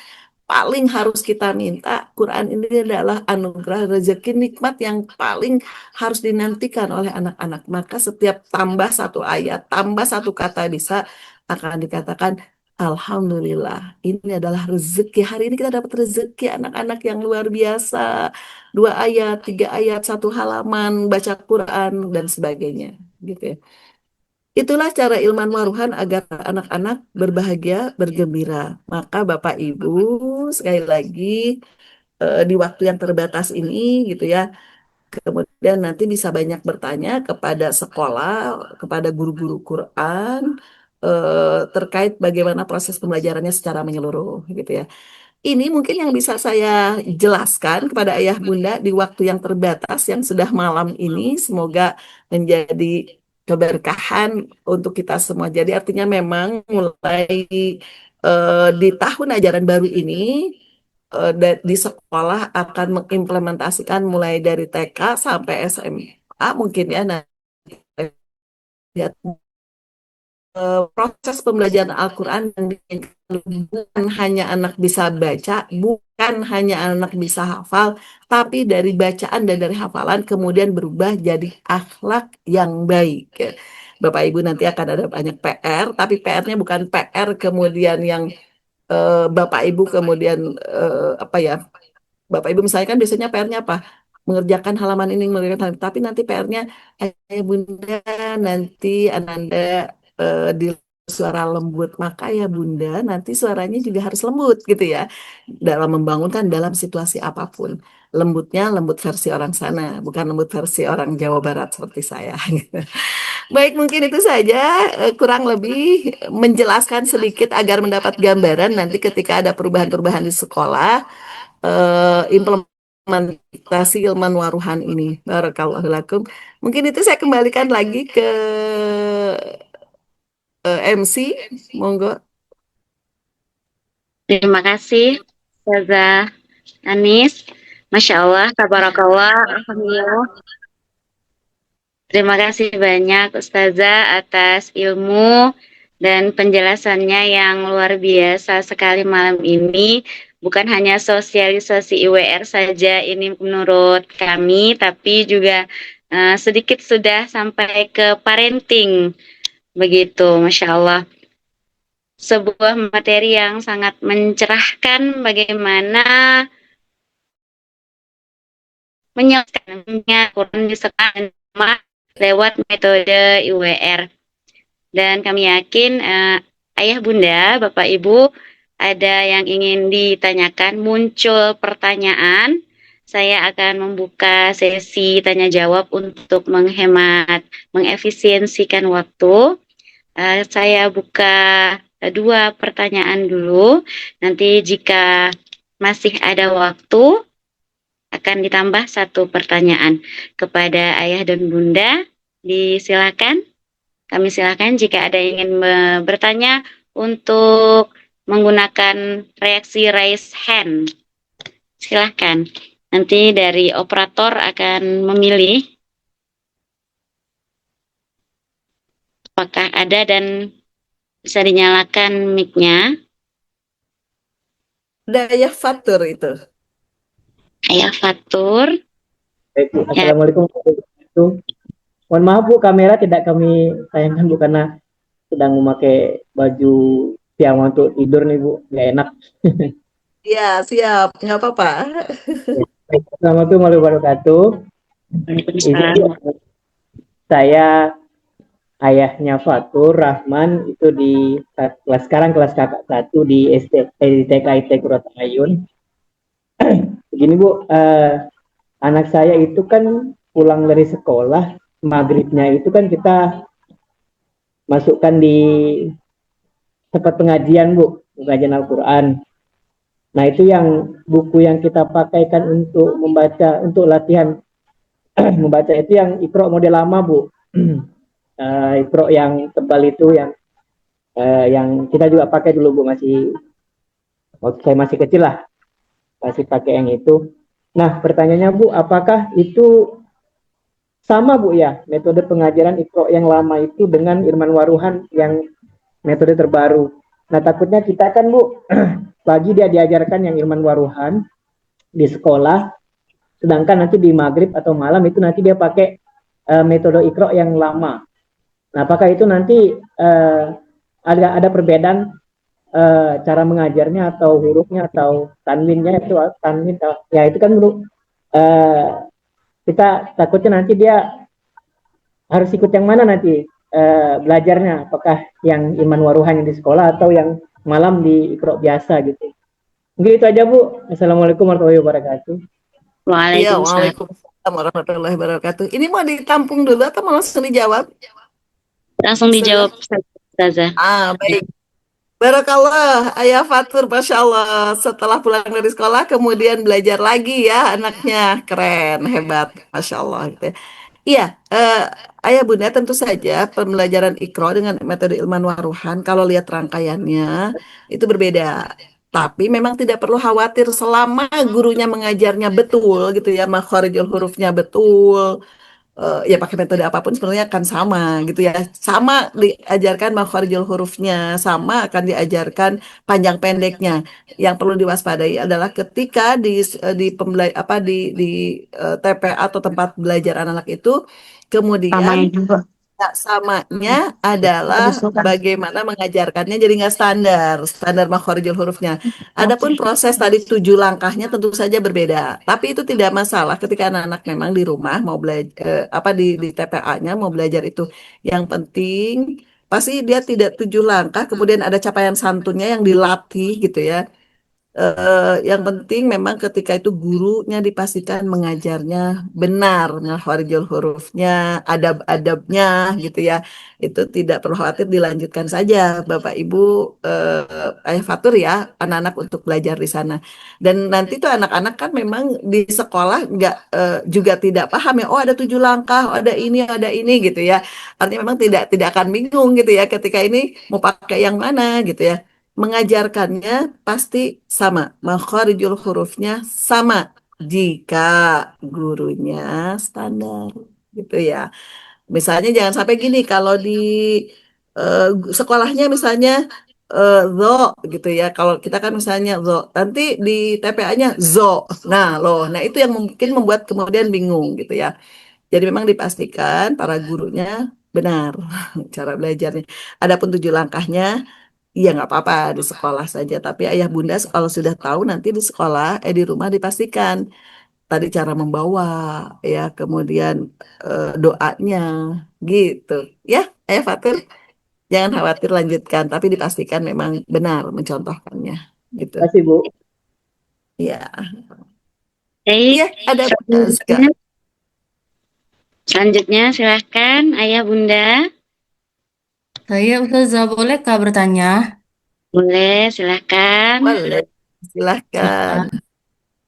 paling harus kita minta. Quran ini adalah anugerah rezeki nikmat yang paling harus dinantikan oleh anak-anak. Maka setiap tambah 1 ayat, tambah 1 kata bisa akan dikatakan Alhamdulillah, ini adalah rezeki. Hari ini kita dapat rezeki anak-anak yang luar biasa. 2 ayat, 3 ayat, 1 halaman, baca Quran, dan sebagainya. Gitu ya. Itulah cara Ilman Waruhan agar anak-anak berbahagia, bergembira. Maka Bapak Ibu, sekali lagi di waktu yang terbatas ini gitu ya, kemudian nanti bisa banyak bertanya kepada sekolah, kepada guru-guru Quran terkait bagaimana proses pembelajarannya secara menyeluruh gitu ya. Ini mungkin yang bisa saya jelaskan kepada ayah bunda di waktu yang terbatas yang sudah malam ini. Semoga menjadi keberkahan untuk kita semua. Jadi artinya memang mulai di tahun ajaran baru ini di sekolah akan mengimplementasikan mulai dari TK sampai SMA mungkin ya. Nah, lihat proses pembelajaran Al-Quran yang diinginkan bukan hanya anak bisa baca, bukan hanya anak bisa hafal, tapi dari bacaan dan dari hafalan kemudian berubah jadi akhlak yang baik. Bapak Ibu nanti akan ada banyak PR, tapi PR-nya bukan PR kemudian yang Bapak Ibu kemudian apa ya? Bapak Ibu misalnya kan biasanya PR-nya apa? Mengerjakan halaman ini, mengerjakan halaman, tapi nanti PR-nya ayah bunda nanti Ananda di suara lembut, maka ya bunda nanti suaranya juga harus lembut gitu ya dalam membangunkan dalam situasi apapun. Lembutnya lembut versi orang sana, bukan lembut versi orang Jawa Barat seperti saya. Baik, mungkin itu saja kurang lebih menjelaskan sedikit agar mendapat gambaran nanti ketika ada perubahan-perubahan di sekolah implementasi ilmuwan waruhan ini. Barakallahu lakum. Mungkin itu saya kembalikan lagi ke MC. Monggo. Terima kasih, Ustazah Anis. Masya Allah, tabarakallah, alhamdulillah. Terima kasih banyak Ustazah atas ilmu dan penjelasannya yang luar biasa sekali malam ini. Bukan hanya sosialisasi IWR saja ini menurut kami, tapi juga sedikit sudah sampai ke parenting. Begitu, Masya Allah. Sebuah materi yang sangat mencerahkan bagaimana menyelesaikannya Quran di sekolah lewat metode IWR. Dan kami yakin ayah bunda, bapak ibu, ada yang ingin ditanyakan, muncul pertanyaan, saya akan membuka sesi tanya jawab untuk menghemat, mengefisiensikan waktu. Saya buka 2 pertanyaan dulu. Nanti jika masih ada waktu, akan ditambah 1 pertanyaan kepada ayah dan bunda. Disilakan. Kami silakan jika ada yang ingin bertanya untuk menggunakan reaksi raise hand. Silakan. Nanti dari operator akan memilih apakah ada dan bisa dinyalakan mic-nya. Ayah Fatur itu. Ayah Fatur. Baik, Bu. Assalamualaikum warahmatullahi wabarakatuh. Mohon maaf Bu, kamera tidak kami tayangkan Bu karena sedang memakai baju piyama untuk tidur nih Bu, nggak enak. Ya, siap. Nggak apa-apa. Baik, assalamualaikum warahmatullahi wabarakatuh. Saya ayahnya Fatur Rahman itu di kelas kakak 1 di TK IT Ayun. Begini Bu, anak saya itu kan pulang dari sekolah, maghribnya itu kan kita masukkan di tempat pengajian Bu, pengajian Al-Quran. Nah itu yang buku yang kita pakaikan untuk membaca, untuk latihan membaca itu yang Iqra model lama Bu. Iqra yang tebal itu yang kita juga pakai dulu Bu, waktu saya masih kecil lah, masih pakai yang itu. Nah pertanyaannya Bu, apakah itu sama Bu ya metode pengajaran Iqra yang lama itu dengan Irman Waruhan yang metode terbaru? Nah takutnya kita kan Bu pagi dia diajarkan yang Irman Waruhan di sekolah, sedangkan nanti di maghrib atau malam itu nanti dia pakai metode Iqra yang lama. Nah, apakah itu nanti ada perbedaan cara mengajarnya atau hurufnya atau tanwinnya itu tanwin ya itu kan Bu, kita takutnya nanti dia harus ikut yang mana nanti belajarnya, apakah yang Iman Waruhan yang di sekolah atau yang malam di Iqra biasa gitu. Mungkin itu aja Bu. Assalamualaikum warahmatullahi wabarakatuh. Waalaikumsalam warahmatullahi wabarakatuh. Ini mau ditampung dulu atau mau langsung dijawab? Langsung dijawab, Ustazah. Baik. Barakallah, Ayah Fatur, Masya Allah. Setelah pulang dari sekolah, kemudian belajar lagi ya anaknya. Keren, hebat, Masya Allah. Gitu ya. Iya, Ayah Bunda tentu saja pembelajaran Iqra dengan metode Ilman Waruhan, kalau lihat rangkaiannya, itu berbeda. Tapi memang tidak perlu khawatir selama gurunya mengajarnya betul gitu ya, makharijul hurufnya betul, ya pakai metode apapun sebenarnya akan sama gitu ya. Sama diajarkan makharijul hurufnya, sama akan diajarkan panjang pendeknya. Yang perlu diwaspadai adalah ketika di TPA atau tempat belajar anak-anak itu kemudian Ramai juga. nggak samanya adalah bagaimana mengajarkannya jadi nggak standar makharijul hurufnya. Adapun proses tadi 7 langkahnya tentu saja berbeda, tapi itu tidak masalah ketika anak-anak memang di rumah mau belajar di TPA-nya mau belajar itu. Yang penting pasti dia tidak 7 langkah, kemudian ada capaian santunnya yang dilatih gitu ya. Yang penting memang ketika itu gurunya dipastikan mengajarnya benar, makharijul hurufnya, adab-adabnya gitu ya. Itu tidak perlu khawatir, dilanjutkan saja Bapak Ibu, Ayah Fatur ya, anak-anak untuk belajar di sana. Dan nanti tuh anak-anak kan memang di sekolah nggak juga tidak paham ya. Oh ada 7 langkah, oh, ada ini gitu ya. Artinya memang tidak akan bingung gitu ya ketika ini mau pakai yang mana gitu ya. Mengajarkannya pasti sama, makharijul hurufnya sama jika gurunya standar gitu ya. Misalnya jangan sampai gini kalau di eh, sekolahnya misalnya zo gitu ya. Kalau kita kan misalnya zo, nanti di TPA-nya zo. Nah itu yang mungkin membuat kemudian bingung gitu ya. Jadi memang dipastikan para gurunya benar cara belajarnya. Adapun 7 langkahnya, iya nggak apa-apa di sekolah saja. Tapi ayah bunda kalau sudah tahu nanti di sekolah, di rumah dipastikan tadi cara membawa, ya kemudian doanya, gitu. Ya, ayah Fatir, jangan khawatir lanjutkan. Tapi dipastikan memang benar mencontohkannya, gitu. Terima kasih, Bu. Ya, Baik, iya ada Bu Azka. selanjutnya silahkan Ayah Bunda. Saya Ustazah, bolehkah bertanya? Boleh, silahkan. Boleh, silahkan.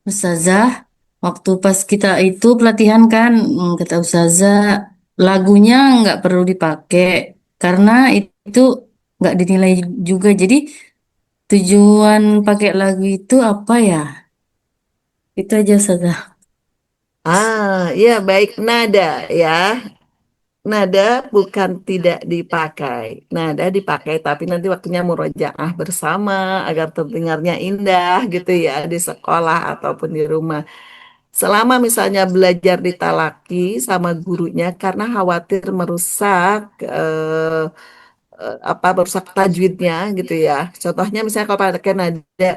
Ustazah, waktu pas kita itu pelatihan kan, kata Ustazah, lagunya nggak perlu dipakai karena itu nggak dinilai juga. Jadi tujuan pakai lagu itu apa ya? Itu aja Ustazah. Iya baik, nada ya. Nada bukan tidak dipakai. Nada dipakai tapi nanti waktunya murojaah bersama agar terdengarnya indah gitu ya di sekolah ataupun di rumah. Selama misalnya belajar di talaki sama gurunya karena khawatir merusak merusak tajwidnya gitu ya. Contohnya misalnya kalau pakai nada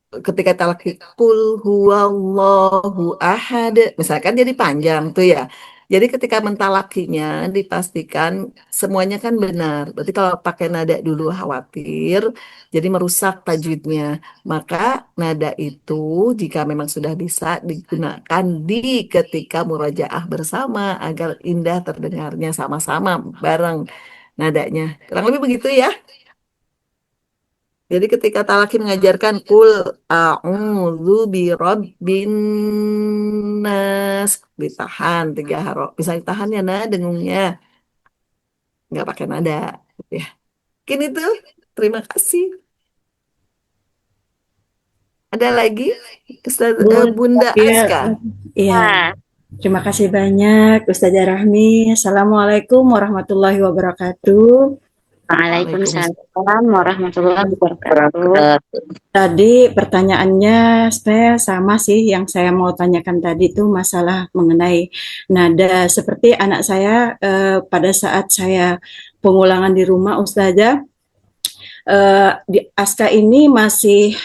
ketika talaki kul huwallahu ahad misalkan jadi panjang tuh ya. Jadi ketika mentalakinya dipastikan semuanya kan benar. Berarti kalau pakai nada dulu khawatir jadi merusak tajwidnya. Maka nada itu jika memang sudah bisa digunakan di ketika murojaah bersama agar indah terdengarnya sama-sama bareng nadanya. Kurang lebih begitu ya. Jadi ketika talaki mengajarkan kul a'udzu birabbin nas, ditahan 3 harok. Bisa ditahan ya nah dengungnya, nggak pakai nada. Gitu ya. Mungkin itu. Terima kasih. Ada lagi Bunda Iya, Aska. iya. Terima kasih banyak Ustazah Rahmi. Assalamualaikum warahmatullahi wabarakatuh. Waalaikumsalam warahmatullahi wabarakatuh. Tadi pertanyaannya saya sama sih, yang saya mau tanyakan tadi itu masalah mengenai nada. Seperti anak saya pada saat saya pengulangan di rumah Ustazah, di Aska ini masih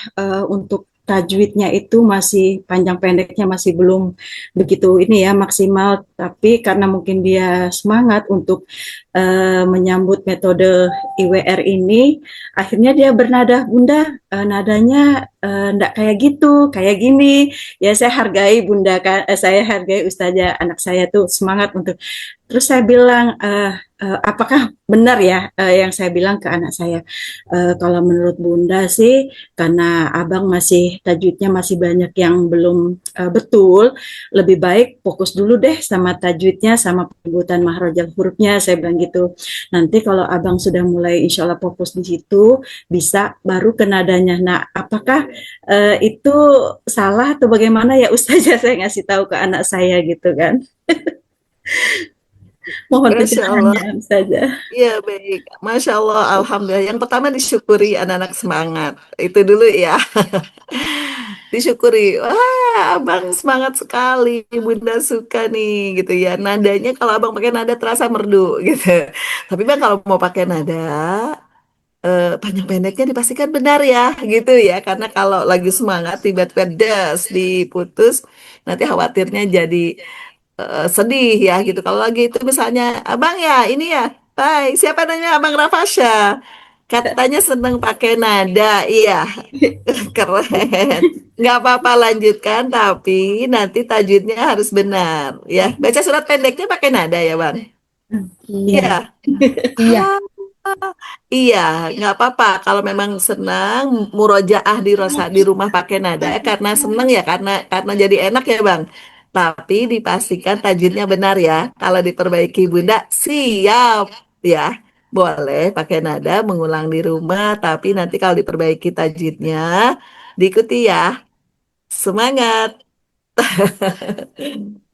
untuk tajwidnya itu masih panjang pendeknya masih belum begitu ini ya maksimal, tapi karena mungkin dia semangat untuk menyambut metode IWR ini, akhirnya dia bernada, Bunda, nadanya enggak kayak gitu, kayak gini. Ya saya hargai Bunda, saya hargai Ustazah, anak saya tuh semangat untuk. Terus saya bilang, apakah benar ya yang saya bilang ke anak saya? Kalau menurut Bunda sih, karena abang masih tajwidnya masih banyak yang belum betul, lebih baik fokus dulu deh sama tajwidnya, sama penyebutan mahrojal hurufnya, saya bilang gitu. Nanti kalau abang sudah mulai insya Allah fokus di situ, bisa baru ke nadanya. Nah, apakah itu salah atau bagaimana ya Ustazah, saya ngasih tahu ke anak saya gitu kan? Mohon Masya Allah. pencerahannya saja. Iya, baik. Masya Allah, Alhamdulillah. Yang pertama disyukuri anak-anak semangat. Itu dulu ya. Disyukuri. Wah, abang semangat sekali. Bunda suka nih, gitu ya. Nadanya kalau abang pakai nada terasa merdu, gitu. Tapi bang kalau mau pakai nada, panjang pendeknya dipastikan benar ya, gitu ya. Karena kalau lagi semangat, tiba-tiba das diputus, nanti khawatirnya jadi sedih ya gitu. Kalau lagi itu misalnya, abang ya ini ya, hai siapa namanya abang Rafasha, katanya seneng pakai nada, iya keren. Nggak apa-apa lanjutkan, tapi nanti tajwidnya harus benar ya. Baca surat pendeknya pakai nada ya bang. Iya. Iya. Iya. Iya, nggak apa-apa kalau memang senang murojaah di rumah pakai nada karena senang ya karena jadi enak ya Bang. Tapi dipastikan tajwidnya benar ya. Kalau diperbaiki Bunda siap ya. Boleh pakai nada mengulang di rumah tapi nanti kalau diperbaiki tajwidnya diikuti ya. Semangat.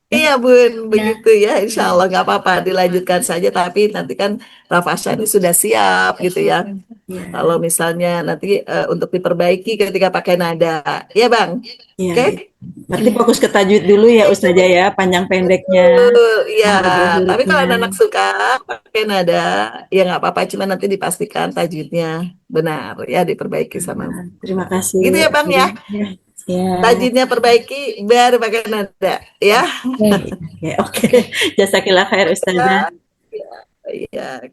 Iya Bun, begitu ya. Insya Allah nggak apa-apa, dilanjutkan saja. Tapi nanti kan Rafasha ini sudah siap gitu ya. Kalau misalnya nanti untuk diperbaiki ketika pakai nada, ya Bang. Iya. Oke? Berarti fokus ke tajwid dulu ya Ustazah ya, panjang pendeknya. Iya. mahrojal Tapi kalau hurufnya. anak suka pakai nada, ya nggak apa-apa. Cuma nanti dipastikan tajwidnya benar ya, diperbaiki sama. Terima kasih. Gitu ya Bang ya. Ya. Tajwidnya perbaiki, baru pakai nada ya. Oke. Jazakillah khair Ustazah. Iya.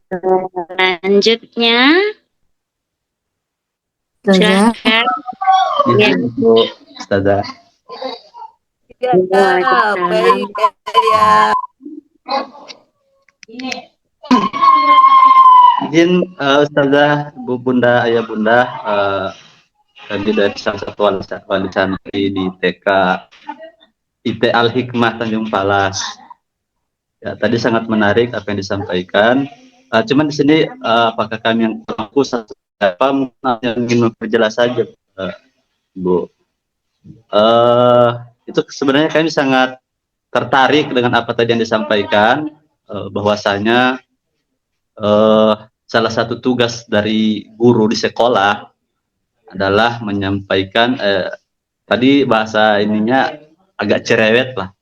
Selanjutnya, Ustazah. silakan. Ya, Bu Ustazah. Ya, baik ya. Izin Ustazah, Bu Bunda, Ayah Bunda, tadi dari salah satu wali santri di TK IT Al Hikmah Tanjung Palas. Ya, tadi sangat menarik apa yang disampaikan. Cuman di sini apakah kami yang mampu apa yang ingin memperjelas saja, Bu. Itu sebenarnya kami sangat tertarik dengan apa tadi yang disampaikan, bahwasanya salah satu tugas dari guru di sekolah adalah menyampaikan tadi bahasa ininya agak cerewet lah,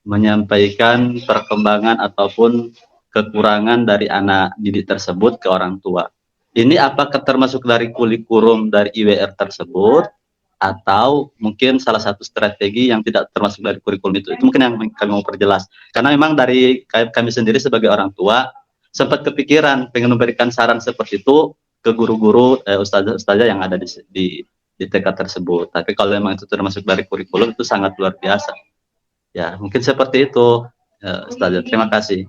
menyampaikan perkembangan ataupun kekurangan dari anak didik tersebut ke orang tua. Ini apakah termasuk dari kurikulum dari IWR tersebut atau mungkin salah satu strategi yang tidak termasuk dari kurikulum itu? Itu mungkin yang kami mau perjelas. Karena memang dari kami sendiri sebagai orang tua sempat kepikiran pengen memberikan saran seperti itu ke guru-guru ustazah yang ada di TK tersebut. Tapi kalau memang itu termasuk dari kurikulum itu sangat luar biasa. Ya, mungkin seperti itu, Ustazah. Terima kasih.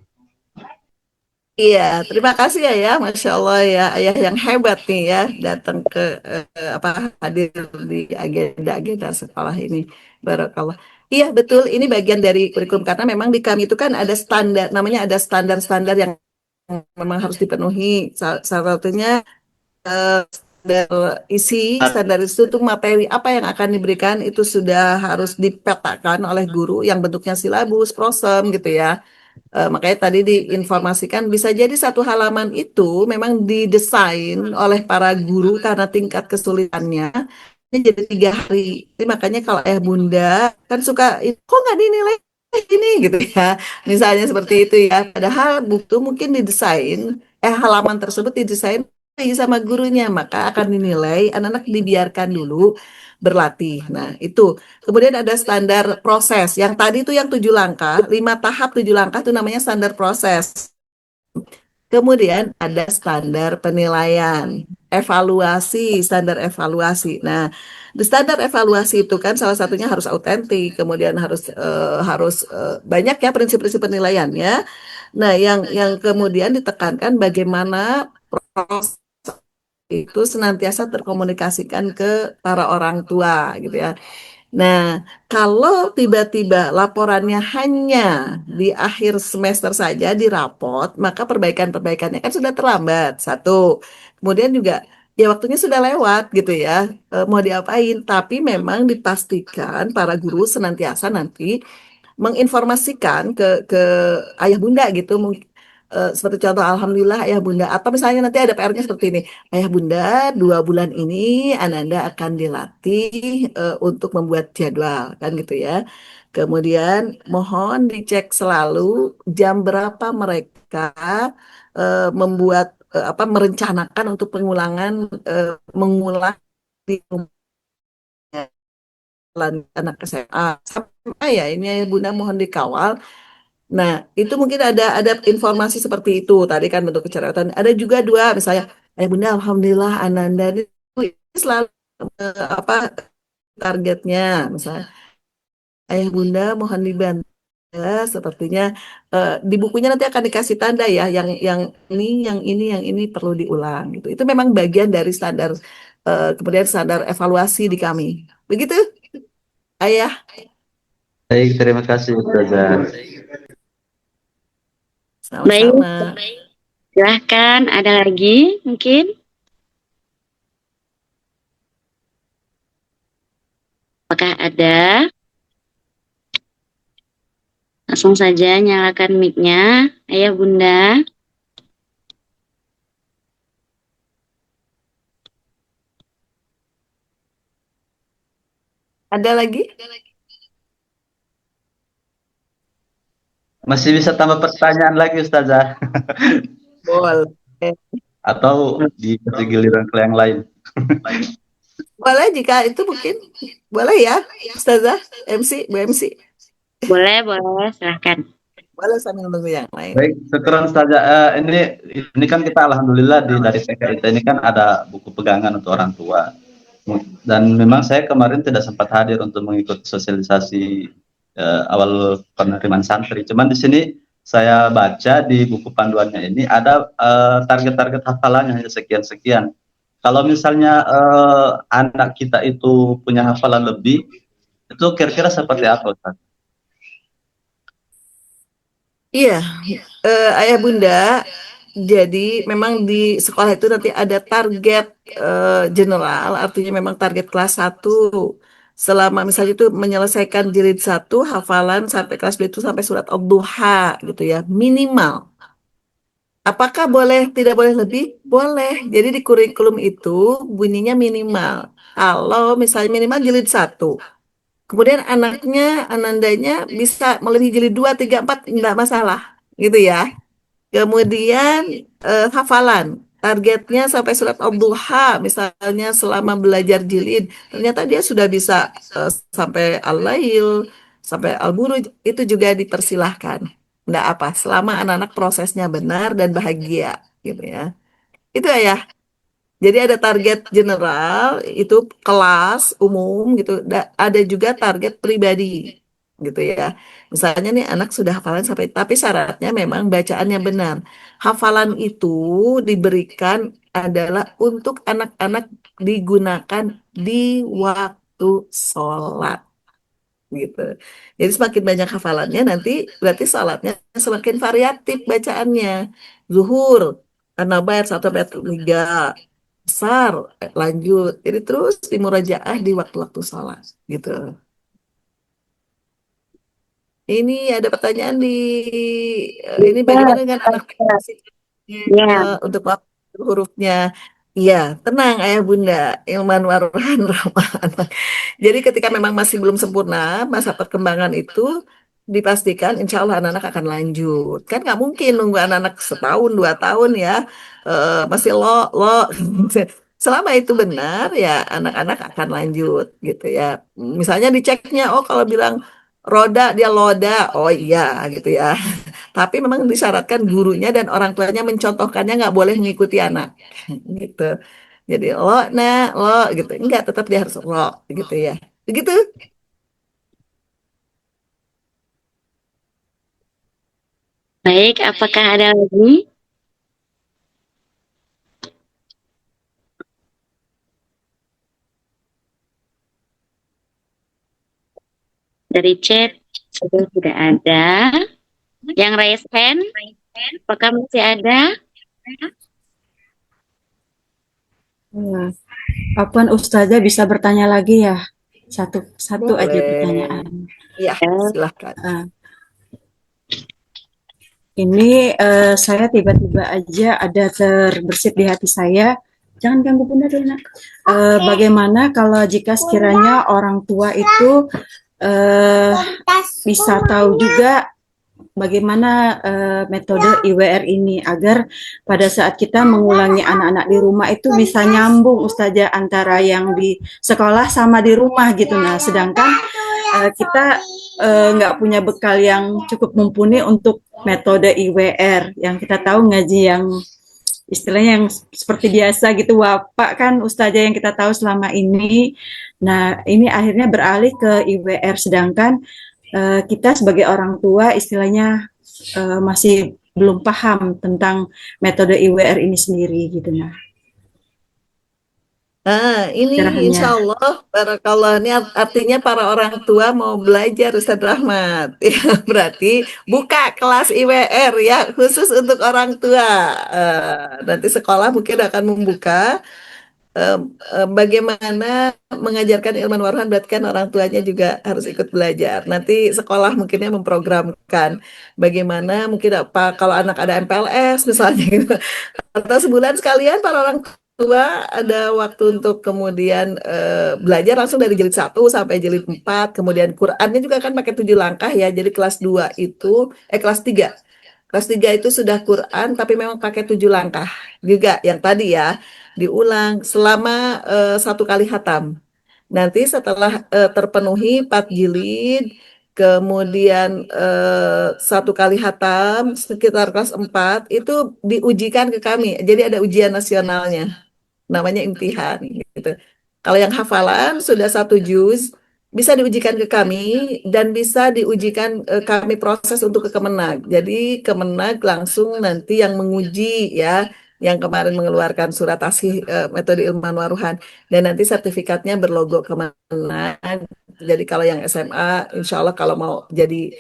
Iya, terima kasih ya, Masya Allah ya, ayah yang hebat nih ya, datang ke hadir di agenda-agenda sekolah ini, Barakallah. Iya betul, ini bagian dari kurikulum karena memang di kami itu kan ada standar, namanya ada standar-standar yang memang harus dipenuhi. Salah satunya standar itu tuh materi apa yang akan diberikan itu sudah harus dipetakan oleh guru yang bentuknya silabus, prosem gitu ya. Makanya tadi diinformasikan bisa jadi satu halaman itu memang didesain oleh para guru karena tingkat kesulitannya ini jadi 3 hari. Jadi makanya kalau ayah bunda kan suka kok nggak dinilai ini gitu ya. Misalnya seperti itu ya. Padahal buku mungkin didesain halaman tersebut didesain sama gurunya maka akan dinilai anak-anak dibiarkan dulu berlatih. Nah, itu. Kemudian ada standar proses. Yang tadi itu yang 7 langkah, 5 tahap 7 langkah itu namanya standar proses. Kemudian ada standar penilaian, standar evaluasi. Nah, di standar evaluasi itu kan salah satunya harus autentik, kemudian harus banyak ya prinsip-prinsip penilaiannya. Nah, yang kemudian ditekankan bagaimana proses itu senantiasa terkomunikasikan ke para orang tua gitu ya. Nah, kalau tiba-tiba laporannya hanya di akhir semester saja di rapot, maka perbaikan-perbaikannya kan sudah terlambat. Satu. Kemudian juga ya waktunya sudah lewat gitu ya. Mau diapain? Tapi memang dipastikan para guru senantiasa nanti menginformasikan ke ayah bunda gitu seperti contoh alhamdulillah ayah bunda atau misalnya nanti ada PR-nya seperti ini ayah bunda 2 bulan ini Ananda akan dilatih untuk membuat jadwal kan gitu ya kemudian mohon dicek selalu jam berapa mereka merencanakan untuk mengulang di anak SMA ya ini ya Bunda mohon dikawal. Nah, itu mungkin ada informasi seperti itu tadi kan bentuk kecerdasan. Ada juga dua misalnya, Bunda alhamdulillah Ananda ini selalu apa targetnya misalnya. Ayah Bunda mohon dibantu ya, sepertinya di bukunya nanti akan dikasih tanda ya yang ini perlu diulang gitu. Itu memang bagian dari standar kemudian standar evaluasi di kami. Begitu, Ayah. Baik, terima kasih Ustazah. Baik, Sama-sama. silahkan ada lagi mungkin? Apakah ada? Langsung saja nyalakan mic-nya, Ayah Bunda. Ada lagi? Masih bisa tambah pertanyaan lagi Ustazah. Boleh. Atau dikasih giliran ke yang lain. Boleh jika itu mungkin. Boleh ya, Ustazah, MC, Bu MC. Boleh, silahkan. Boleh sambil nunggu yang lain. Baik, syukuran Ustazah. Ini kan kita alhamdulillah dari PKIT ini kan ada buku pegangan untuk orang tua. Dan memang saya kemarin tidak sempat hadir untuk mengikuti sosialisasi awal penerimaan santri. Cuman di sini saya baca di buku panduannya ini ada target-target hafalannya hanya sekian-sekian. Kalau misalnya anak kita itu punya hafalan lebih, itu kira-kira seperti apa, Ustaz? Iya, Ayah Bunda. Jadi memang di sekolah itu nanti ada target general, artinya memang target kelas 1. Selama misalnya itu menyelesaikan jilid 1 hafalan sampai kelas 2 itu sampai surat Ad-Duha gitu ya, minimal. Apakah boleh, tidak boleh lebih? Boleh. Jadi di kurikulum itu bunyinya minimal. Kalau misalnya minimal jilid 1. Kemudian Anandanya bisa melebihi jilid 2, 3, 4, enggak masalah. Gitu ya. Kemudian hafalan. Targetnya sampai surat Ad-Duha, misalnya selama belajar jilid. Ternyata dia sudah bisa sampai Al-Lail, sampai Al-Buruj, itu juga dipersilahkan. Enggak apa, selama anak-anak prosesnya benar dan bahagia. Gitu ya. Itu ya. Jadi ada target general, itu kelas umum gitu. Ada juga target pribadi gitu ya. Misalnya nih anak sudah hafalan sampai, tapi syaratnya memang bacaannya benar. Hafalan itu diberikan adalah untuk anak-anak digunakan di waktu sholat gitu. Jadi semakin banyak hafalannya nanti berarti sholatnya semakin variatif bacaannya. Zuhur, An-Nabair 1-3, besar, lanjut. Jadi terus dimurajaah di waktu-waktu sholat gitu. Ini ada pertanyaan ini bagaimana dengan anak untuk hurufnya? Iya, tenang Ayah Bunda, ilman waruhan rahman. Jadi ketika memang masih belum sempurna masa perkembangan itu dipastikan insya Allah anak-anak akan lanjut. Kan nggak mungkin nunggu anak-anak setahun 2 tahun ya masih lo. Selama itu benar ya anak-anak akan lanjut gitu ya. Misalnya diceknya, oh kalau bilang roda dia loda, oh iya gitu ya. Tapi memang disyaratkan gurunya dan orang tuanya mencontohkannya, nggak boleh mengikuti anak gitu. Jadi lo nah lo gitu, enggak, tetap dia harus lo gitu ya. Begitu. Baik, apakah ada lagi? Dari chat sudah tidak ada. Yang raise hand, apakah masih ada? Apaan Ustazah bisa bertanya lagi ya? Satu aja Boleh. pertanyaan. Ya, silahkan. Ini saya tiba-tiba aja ada terbersit di hati saya. Jangan ganggu Bunda dulu, Nak. Bagaimana kalau jika sekiranya orang tua itu bisa tahu juga bagaimana metode IWR ini agar pada saat kita mengulangi anak-anak di rumah itu bisa nyambung Ustazah antara yang di sekolah sama di rumah gitu. Nah, sedangkan kita nggak punya bekal yang cukup mumpuni untuk metode IWR yang kita tahu ngaji yang istilahnya yang seperti biasa gitu Wapak kan Ustazah yang kita tahu selama ini. Nah, ini akhirnya beralih ke IWR sedangkan kita sebagai orang tua istilahnya masih belum paham tentang metode IWR ini sendiri gitu. Nah, Ini insya Allah barakallah, ini artinya para orang tua mau belajar Ustadz Rahmat. Ya, berarti buka kelas IWR ya khusus untuk orang tua. Nanti sekolah mungkin akan membuka bagaimana mengajarkan ilmu waruhan, berarti kan orang tuanya juga harus ikut belajar. Nanti sekolah mungkinnya memprogramkan bagaimana mungkin apa kalau anak ada MPLS misalnya gitu. Atau sebulan sekalian para orang tua ada waktu untuk kemudian belajar langsung dari jilid 1 sampai jilid 4, kemudian Qurannya juga kan pakai 7 langkah ya. Jadi kelas 2 itu kelas 3. Kelas 3 itu sudah Quran tapi memang pakai 7 langkah juga yang tadi ya, diulang selama 1 kali khatam. Nanti setelah terpenuhi 4 jilid, kemudian 1 kali khatam sekitar kelas 4 itu diujikan ke kami. Jadi ada ujian nasionalnya, namanya imtihan gitu. Kalau yang hafalan sudah 1 juz bisa diujikan ke kami dan bisa diujikan kami proses untuk ke Kemenag. Jadi Kemenag langsung nanti yang menguji ya, yang kemarin mengeluarkan surat tasih metode ilmuwan waruhan, dan nanti sertifikatnya berlogo Kemenag. Jadi kalau yang SMA, insya Allah kalau mau jadi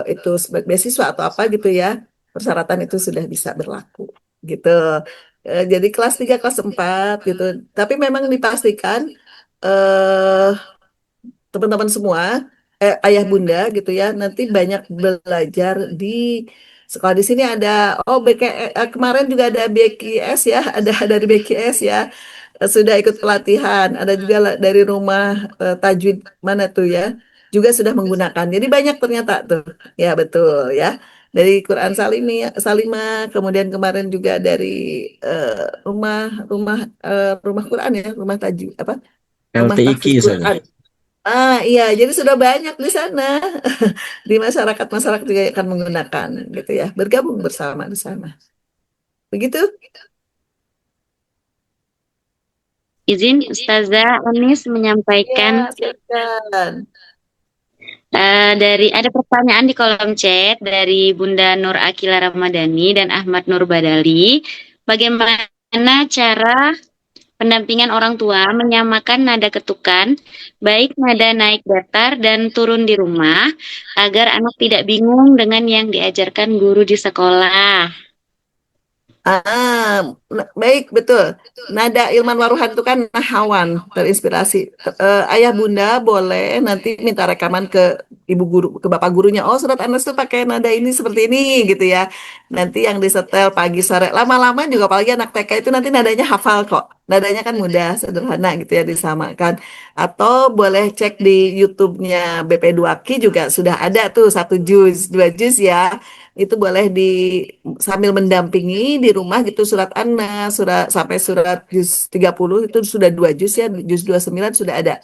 itu sebagai beasiswa atau apa gitu ya, persyaratan itu sudah bisa berlaku gitu. Jadi kelas 3, kelas 4 gitu. Tapi memang dipastikan teman-teman semua, ayah bunda gitu ya, nanti banyak belajar di sekolah. Di sini ada kemarin juga ada BKS ya, ada dari BKS ya, sudah ikut pelatihan. Ada juga dari rumah tajwid mana tuh ya, juga sudah menggunakan. Jadi banyak ternyata tuh, ya betul ya. Dari Quran Salimah, kemudian kemarin juga dari rumah Quran ya, rumah tajwid apa? Rumah LTIQ tahfiz saja. Quran. Iya, jadi sudah banyak di sana. Di masyarakat juga akan menggunakan gitu ya, bergabung bersama di sana. Begitu? Izin Ustazah Anis menyampaikan dari ada pertanyaan di kolom chat dari Bunda Nur Akila Ramadhani dan Ahmad Nur Badali. Bagaimana cara pendampingan orang tua menyamakan nada ketukan, baik nada naik datar dan turun di rumah, agar anak tidak bingung dengan yang diajarkan guru di sekolah? Baik, betul. Nada ilman waruhan itu kan nahawan, terinspirasi. Ayah bunda boleh nanti minta rekaman ke ibu guru, ke bapak gurunya. Oh, surat Anas tuh pakai nada ini seperti ini gitu ya. Nanti yang disetel pagi sore, lama-lama juga apalagi anak TK itu nanti nadanya hafal kok. Nadanya kan mudah, sederhana gitu ya, disamakan. Atau boleh cek di YouTube-nya BP2Ki juga sudah ada tuh 1 juz, 2 juz ya. Itu boleh sambil mendampingi di rumah gitu, surat An-Nas, sampai surat juz 30 itu sudah 2 juz ya, juz 29 sudah ada.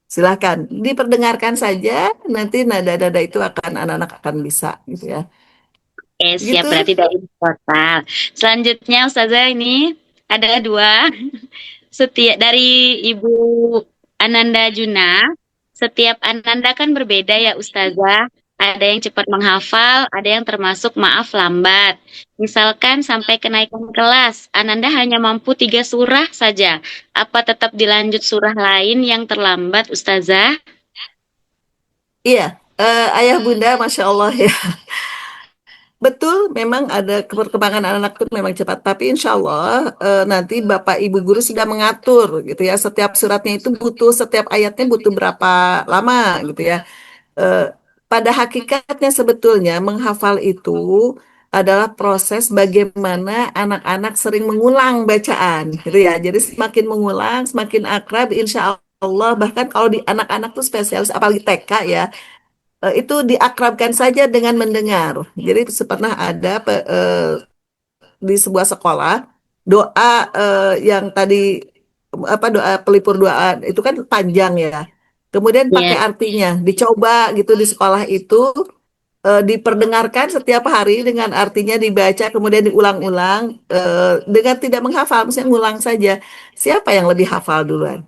Silakan diperdengarkan saja, nanti nada-nada itu anak-anak akan bisa gitu ya. siap, Gitu. berarti dari total. Selanjutnya Ustazah ini ada 2. Dari Ibu Ananda Juna. Setiap Ananda kan berbeda ya Ustazah. Ada yang cepat menghafal, ada yang termasuk maaf lambat. Misalkan sampai kenaikan kelas, Ananda hanya mampu 3 surah saja. Apa tetap dilanjut surah lain yang terlambat Ustazah? Iya, ayah bunda, masya Allah ya. Betul, memang ada perkembangan anak itu memang cepat. Tapi insya Allah nanti Bapak Ibu guru sudah mengatur gitu ya. Setiap suratnya itu setiap ayatnya butuh berapa lama gitu ya. Eh, Pada hakikatnya sebetulnya menghafal itu adalah proses bagaimana anak-anak sering mengulang bacaan gitu ya. Jadi semakin mengulang, semakin akrab, insya Allah. Bahkan kalau di anak-anak tuh spesialis, apalagi TK ya, itu diakrabkan saja dengan mendengar. Jadi pernah ada di sebuah sekolah doa yang tadi apa doa pelipur doa itu kan panjang ya. Kemudian pakai artinya, dicoba gitu di sekolah itu diperdengarkan setiap hari dengan artinya dibaca kemudian diulang-ulang dengan tidak menghafal, misalnya ngulang saja. Siapa yang lebih hafal duluan?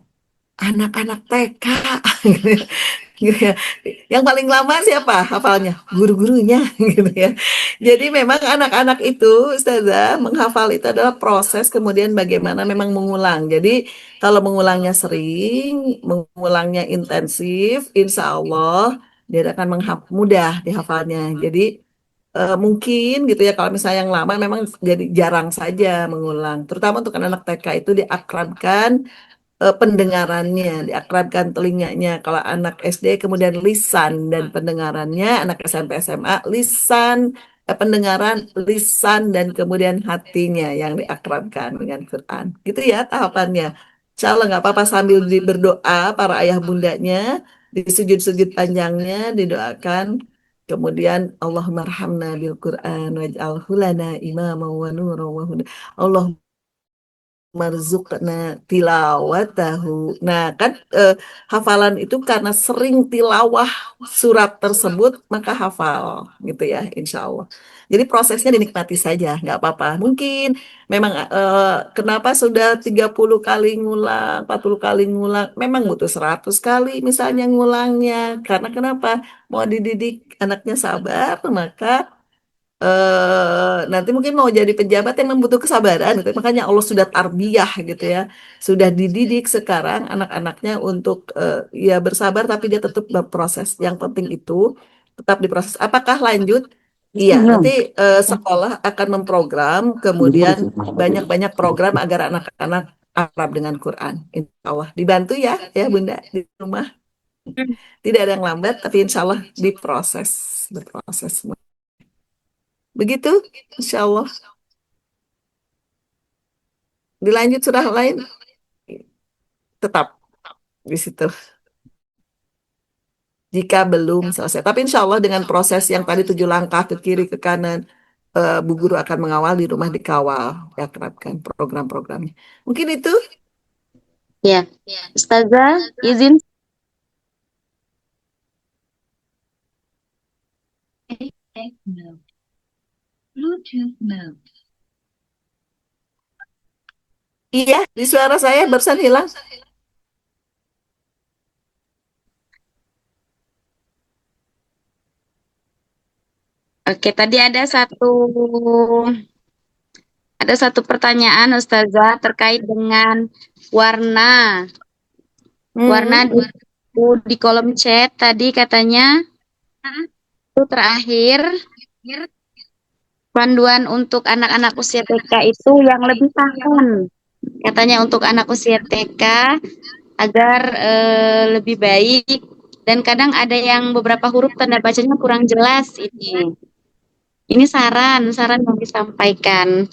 Anak-anak TK. Gitu ya. Yang paling lama siapa hafalnya? Guru-gurunya gitu ya. Jadi memang anak-anak itu Ustazah menghafal itu adalah proses kemudian bagaimana memang mengulang. Jadi kalau mengulangnya sering, mengulangnya intensif, insya Allah dia akan mudah dihafalnya. Jadi mungkin gitu ya kalau misalnya yang lama memang jadi jarang saja mengulang. Terutama untuk anak TK itu diakrabkan pendengarannya, diakrabkan telinganya. Kalau anak SD kemudian lisan dan pendengarannya, anak SMP SMA lisan, pendengaran, lisan dan kemudian hatinya yang diakrabkan dengan Quran. Gitu ya tahapannya. Insya Allah nggak apa-apa sambil berdoa para ayah bundanya di sujud-sujud panjangnya didoakan. Kemudian Allahumma arhamna bil Quran waj'alhu lana imama wa nura wa huda. Allah marzuqna tilawatahu. Nah, kan hafalan itu karena sering tilawah surat tersebut maka hafal gitu ya, insya Allah. Jadi prosesnya dinikmati saja, nggak apa-apa. Mungkin memang kenapa sudah 30 kali ngulang, 40 kali ngulang, memang butuh 100 kali misalnya ngulangnya. Karena kenapa? Mau dididik anaknya sabar, maka nanti mungkin mau jadi pejabat yang membutuhkan kesabaran gitu. Makanya Allah sudah tarbiyah gitu ya. Sudah dididik sekarang anak-anaknya untuk ya bersabar tapi dia tetap berproses. Yang penting itu tetap diproses. Apakah lanjut? Iya, nanti sekolah akan memprogram kemudian banyak-banyak program agar anak-anak akrab dengan Quran. Insya Allah dibantu ya Bunda di rumah. Tidak ada yang lambat tapi insya Allah diproses, berproses. Begitu, insya Allah. Dilanjut surah lain, tetap di situ. Jika belum selesai. Tapi insya Allah dengan proses yang tadi 7 langkah ke kiri, ke kanan, Bu Guru akan mengawal di rumah dikawal. Ya, kerapkan program-programnya. Mungkin itu. Ya, Ustazah, izin. Bluetooth mode. Iya, di suara saya barusan hilang. Oke, tadi ada satu pertanyaan Ustazah terkait dengan warna. Warna di kolom chat tadi katanya itu terakhir panduan untuk anak-anak usia TK itu yang lebih tahan. Katanya untuk anak usia TK agar lebih baik dan kadang ada yang beberapa huruf tanda bacanya kurang jelas ini. Ini saran yang disampaikan.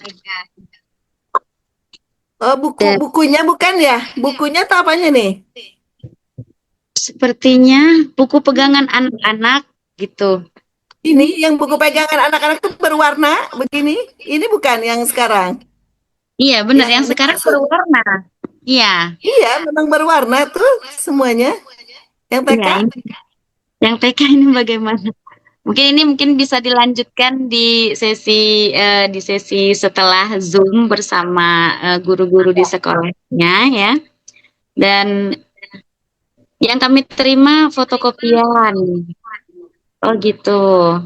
Oh, bukunya bukan ya? Bukunya atau apanya nih? Sepertinya buku pegangan anak-anak gitu. Ini yang buku pegangan anak-anak tuh berwarna begini. Ini bukan yang sekarang. Iya, benar yang sekarang berwarna. Iya. Iya, memang berwarna tuh semuanya. Yang TK. Iya, yang TK ini bagaimana? Mungkin bisa dilanjutkan di sesi setelah Zoom bersama guru-guru di sekolahnya ya. Dan yang kami terima fotokopian. Oh gitu.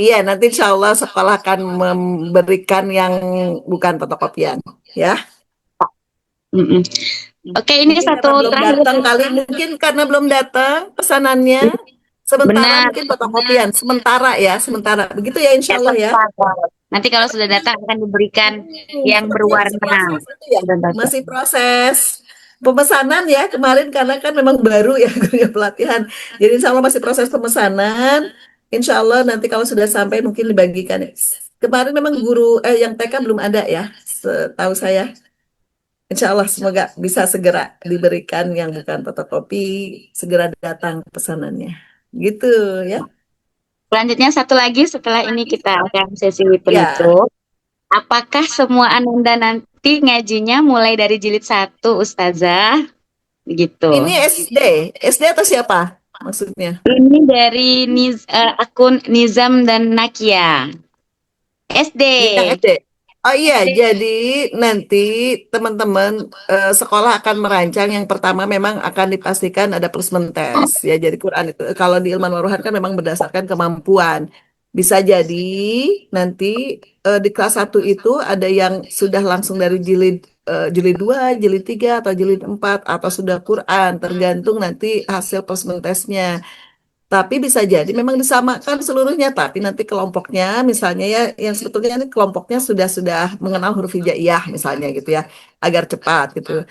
Iya, nanti insya Allah sekolah akan memberikan yang bukan fotokopian, ya. Oke, ini Mungkin satu karena belum terakhir. datang kali, mungkin karena belum datang pesanannya. Sementara Benar. mungkin fotokopian, sementara ya, sementara. Begitu ya insya Allah ya. Nanti kalau sudah datang akan diberikan yang berwarna. Masih proses pemesanan ya kemarin karena kan memang baru ya pelatihan. Jadi insya Allah masih proses pemesanan. Insya Allah nanti kalau sudah sampai mungkin dibagikan. Kemarin memang guru yang TK belum ada ya, setahu saya. Insya Allah semoga bisa segera diberikan yang bukan fotokopi, segera datang pesanannya. Gitu ya. Selanjutnya satu lagi setelah ini kita akan sesi penutup. Apakah semua Ananda nanti ngajinya mulai dari jilid 1, Ustazah? Gitu. Ini SD atau siapa maksudnya? Ini dari akun Nizam dan Nakia. SD. Yang SD. Oh iya, jadi nanti teman-teman sekolah akan merancang yang pertama memang akan dipastikan ada placement test ya. Jadi Quran itu kalau di Ilman Waruhan kan memang berdasarkan kemampuan. Bisa jadi nanti di kelas 1 itu ada yang sudah langsung dari jilid 2, jilid 3 atau jilid 4 atau sudah Quran, tergantung nanti hasil placement testnya. Tapi bisa jadi memang disamakan seluruhnya, tapi nanti kelompoknya misalnya ya yang sebetulnya ini kelompoknya sudah mengenal huruf hijaiyah misalnya gitu ya, agar cepat gitu.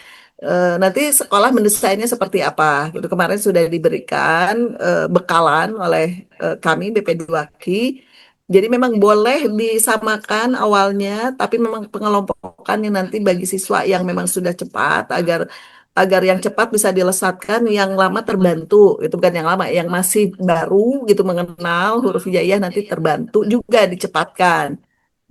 Nanti sekolah mendesainnya seperti apa gitu. Kemarin sudah diberikan bekalan oleh kami BP2Ki. Jadi memang boleh disamakan awalnya, tapi memang pengelompokannya nanti bagi siswa yang memang sudah cepat agar yang cepat bisa dilesatkan, yang lama terbantu. Itu bukan yang lama, yang masih baru gitu mengenal huruf hijaiyah nanti terbantu juga dicepatkan.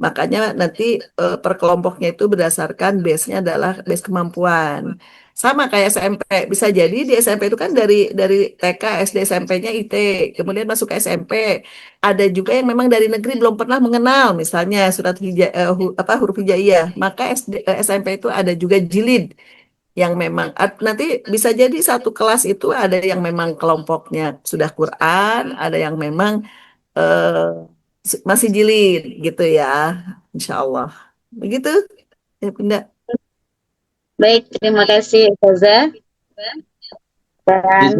Makanya nanti per kelompoknya itu berdasarkan base-nya adalah base kemampuan. Sama kayak SMP, bisa jadi di SMP itu kan dari TK, SD, SMP-nya IT, kemudian masuk ke SMP. Ada juga yang memang dari negeri belum pernah mengenal, misalnya huruf hijaiyah. Maka SMP itu ada juga jilid yang memang nanti bisa jadi satu kelas itu ada yang memang kelompoknya sudah Quran, ada yang memang masih jilid gitu ya, insya Allah. Begitu ya Bunda. Baik, terima kasih Ustazah. Dan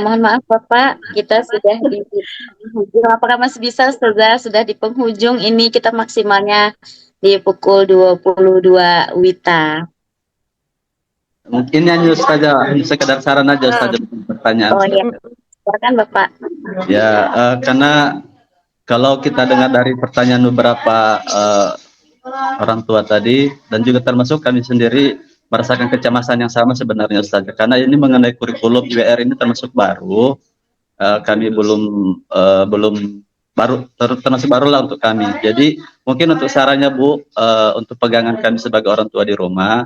mohon maaf Bapak, kita sudah di penghujung. Apakah masih bisa Ustazah? Sudah di penghujung ini kita maksimalnya di pukul 22 WITA. Mungkin hanya Ustazah, sekedar saran aja Ustazah pertanyaan. Oh iya, silakan Bapak. Ya, karena kalau kita dengar dari pertanyaan beberapa orang tua tadi dan juga termasuk kami sendiri merasakan kecemasan yang sama sebenarnya Ustazah, karena ini mengenai kurikulum IWR ini termasuk baru, kami belum termasuk baru lah untuk kami. Jadi mungkin untuk sarannya Bu, untuk pegangan kami sebagai orang tua di rumah,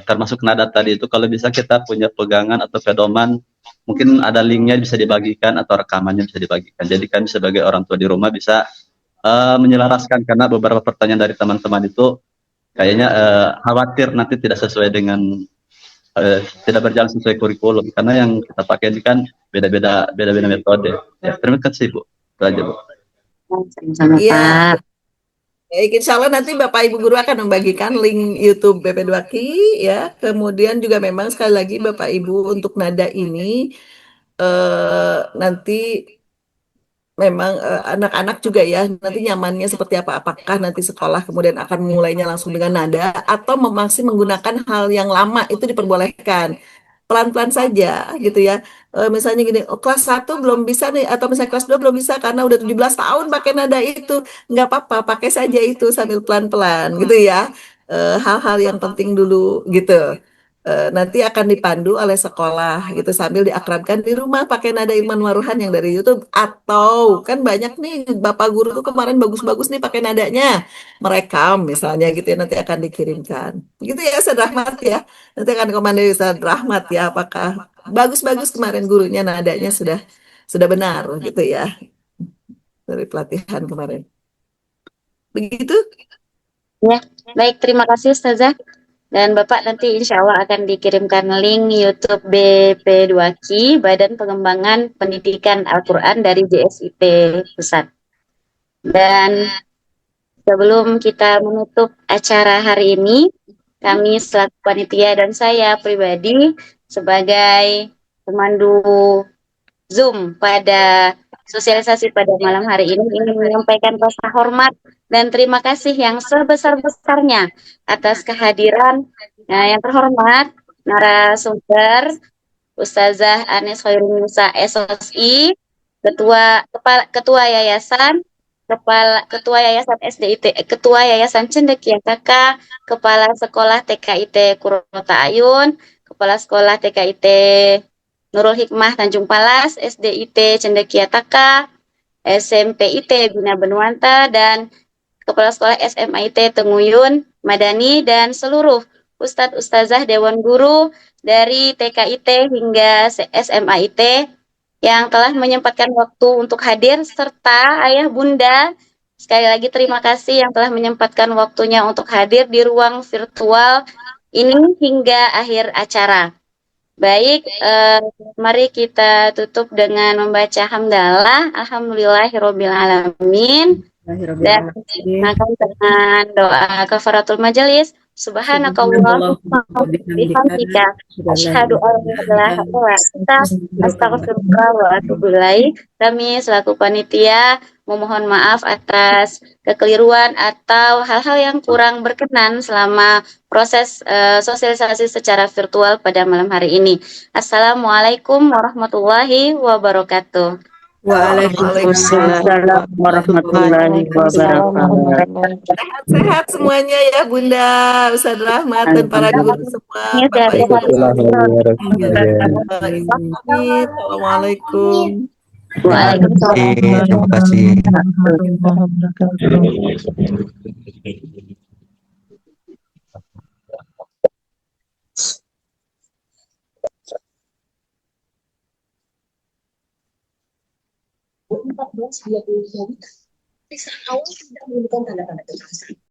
termasuk nada tadi itu kalau bisa kita punya pegangan atau pedoman, mungkin ada linknya bisa dibagikan atau rekamannya bisa dibagikan. Jadi kami sebagai orang tua di rumah bisa menyelaraskan, karena beberapa pertanyaan dari teman-teman itu kayaknya khawatir nanti tidak sesuai dengan tidak berjalan sesuai kurikulum, karena yang kita pakai ini kan beda-beda metode. Ya, terima kasih Bu. Itu aja Bu. Iya. Baik, insya Allah nanti Bapak Ibu Guru akan membagikan link YouTube BP2Ki ya. Kemudian juga memang sekali lagi Bapak Ibu untuk nada ini nanti memang anak-anak juga ya nanti nyamannya seperti apa, apakah nanti sekolah kemudian akan mulainya langsung dengan nada atau masih menggunakan hal yang lama, itu diperbolehkan pelan-pelan saja gitu ya. Misalnya gini, kelas 1 belum bisa nih, atau misalnya kelas 2 belum bisa karena udah 17 tahun pakai nada itu, nggak apa-apa, pakai saja itu sambil pelan-pelan gitu ya. Hal-hal yang penting dulu gitu. nanti akan dipandu oleh sekolah gitu sambil diakrabkan di rumah pakai nada Ilman Waruhan yang dari YouTube, atau kan banyak nih Bapak guru tuh kemarin bagus-bagus nih pakai nadanya merekam misalnya gitu ya, nanti akan dikirimkan gitu ya Ustaz Rahmat ya, nanti akan komando Ustaz Rahmat ya apakah bagus-bagus kemarin gurunya nadanya sudah benar gitu ya dari pelatihan kemarin begitu. Ya, baik, terima kasih Ustazah. Dan Bapak nanti insya Allah akan dikirimkan link YouTube BP2Ki, Badan Pengembangan Pendidikan Al-Quran dari JSIP Pusat. Dan sebelum kita menutup acara hari ini, kami selaku panitia dan saya pribadi sebagai pemandu Zoom pada sosialisasi pada malam hari ini ingin menyampaikan rasa hormat dan terima kasih yang sebesar-besarnya atas kehadiran yang terhormat narasumber Ustazah Anis Khairunisa SOSI, Ketua Yayasan, Ketua Yayasan SDIT, Ketua Yayasan Cendekia Kakak, Kepala Sekolah TKIT Kurota Ayun, Kepala Sekolah TKIT Nurul Hikmah Tanjung Palas, SDIT Cendekia Taka, SMPIT Bina Benuanta, dan Kepala Sekolah SMIT Tenguyun Madani, dan seluruh Ustadz Ustazah Dewan Guru dari TKIT hingga SMAIT yang telah menyempatkan waktu untuk hadir, serta ayah bunda. Sekali lagi terima kasih yang telah menyempatkan waktunya untuk hadir di ruang virtual ini hingga akhir acara. Baik, mari kita tutup dengan membaca hamdalah. Alhamdulillahirabbil alamin. Dan akan dengan doa kafaratul majelis. Subhanakallahumma wa bihamdika asyhadu an la ilaha illa anta astaghfiruka wa atubu ilaik. Kami selaku panitia memohon maaf atas kekeliruan atau hal-hal yang kurang berkenan selama proses sosialisasi secara virtual pada malam hari ini. Assalamualaikum warahmatullahi wabarakatuh. Waalaikumsalam warahmatullahi wabarakatuh. Sehat semuanya ya Bunda, Ustaz Rahmat dan para guru semua. Bapak Ibu. Assalamualaikum. Waalaikumsalam. Terima kasih. Pukul 14.23 periksa awal sudah menunjukkan tanda-tanda kekerasan.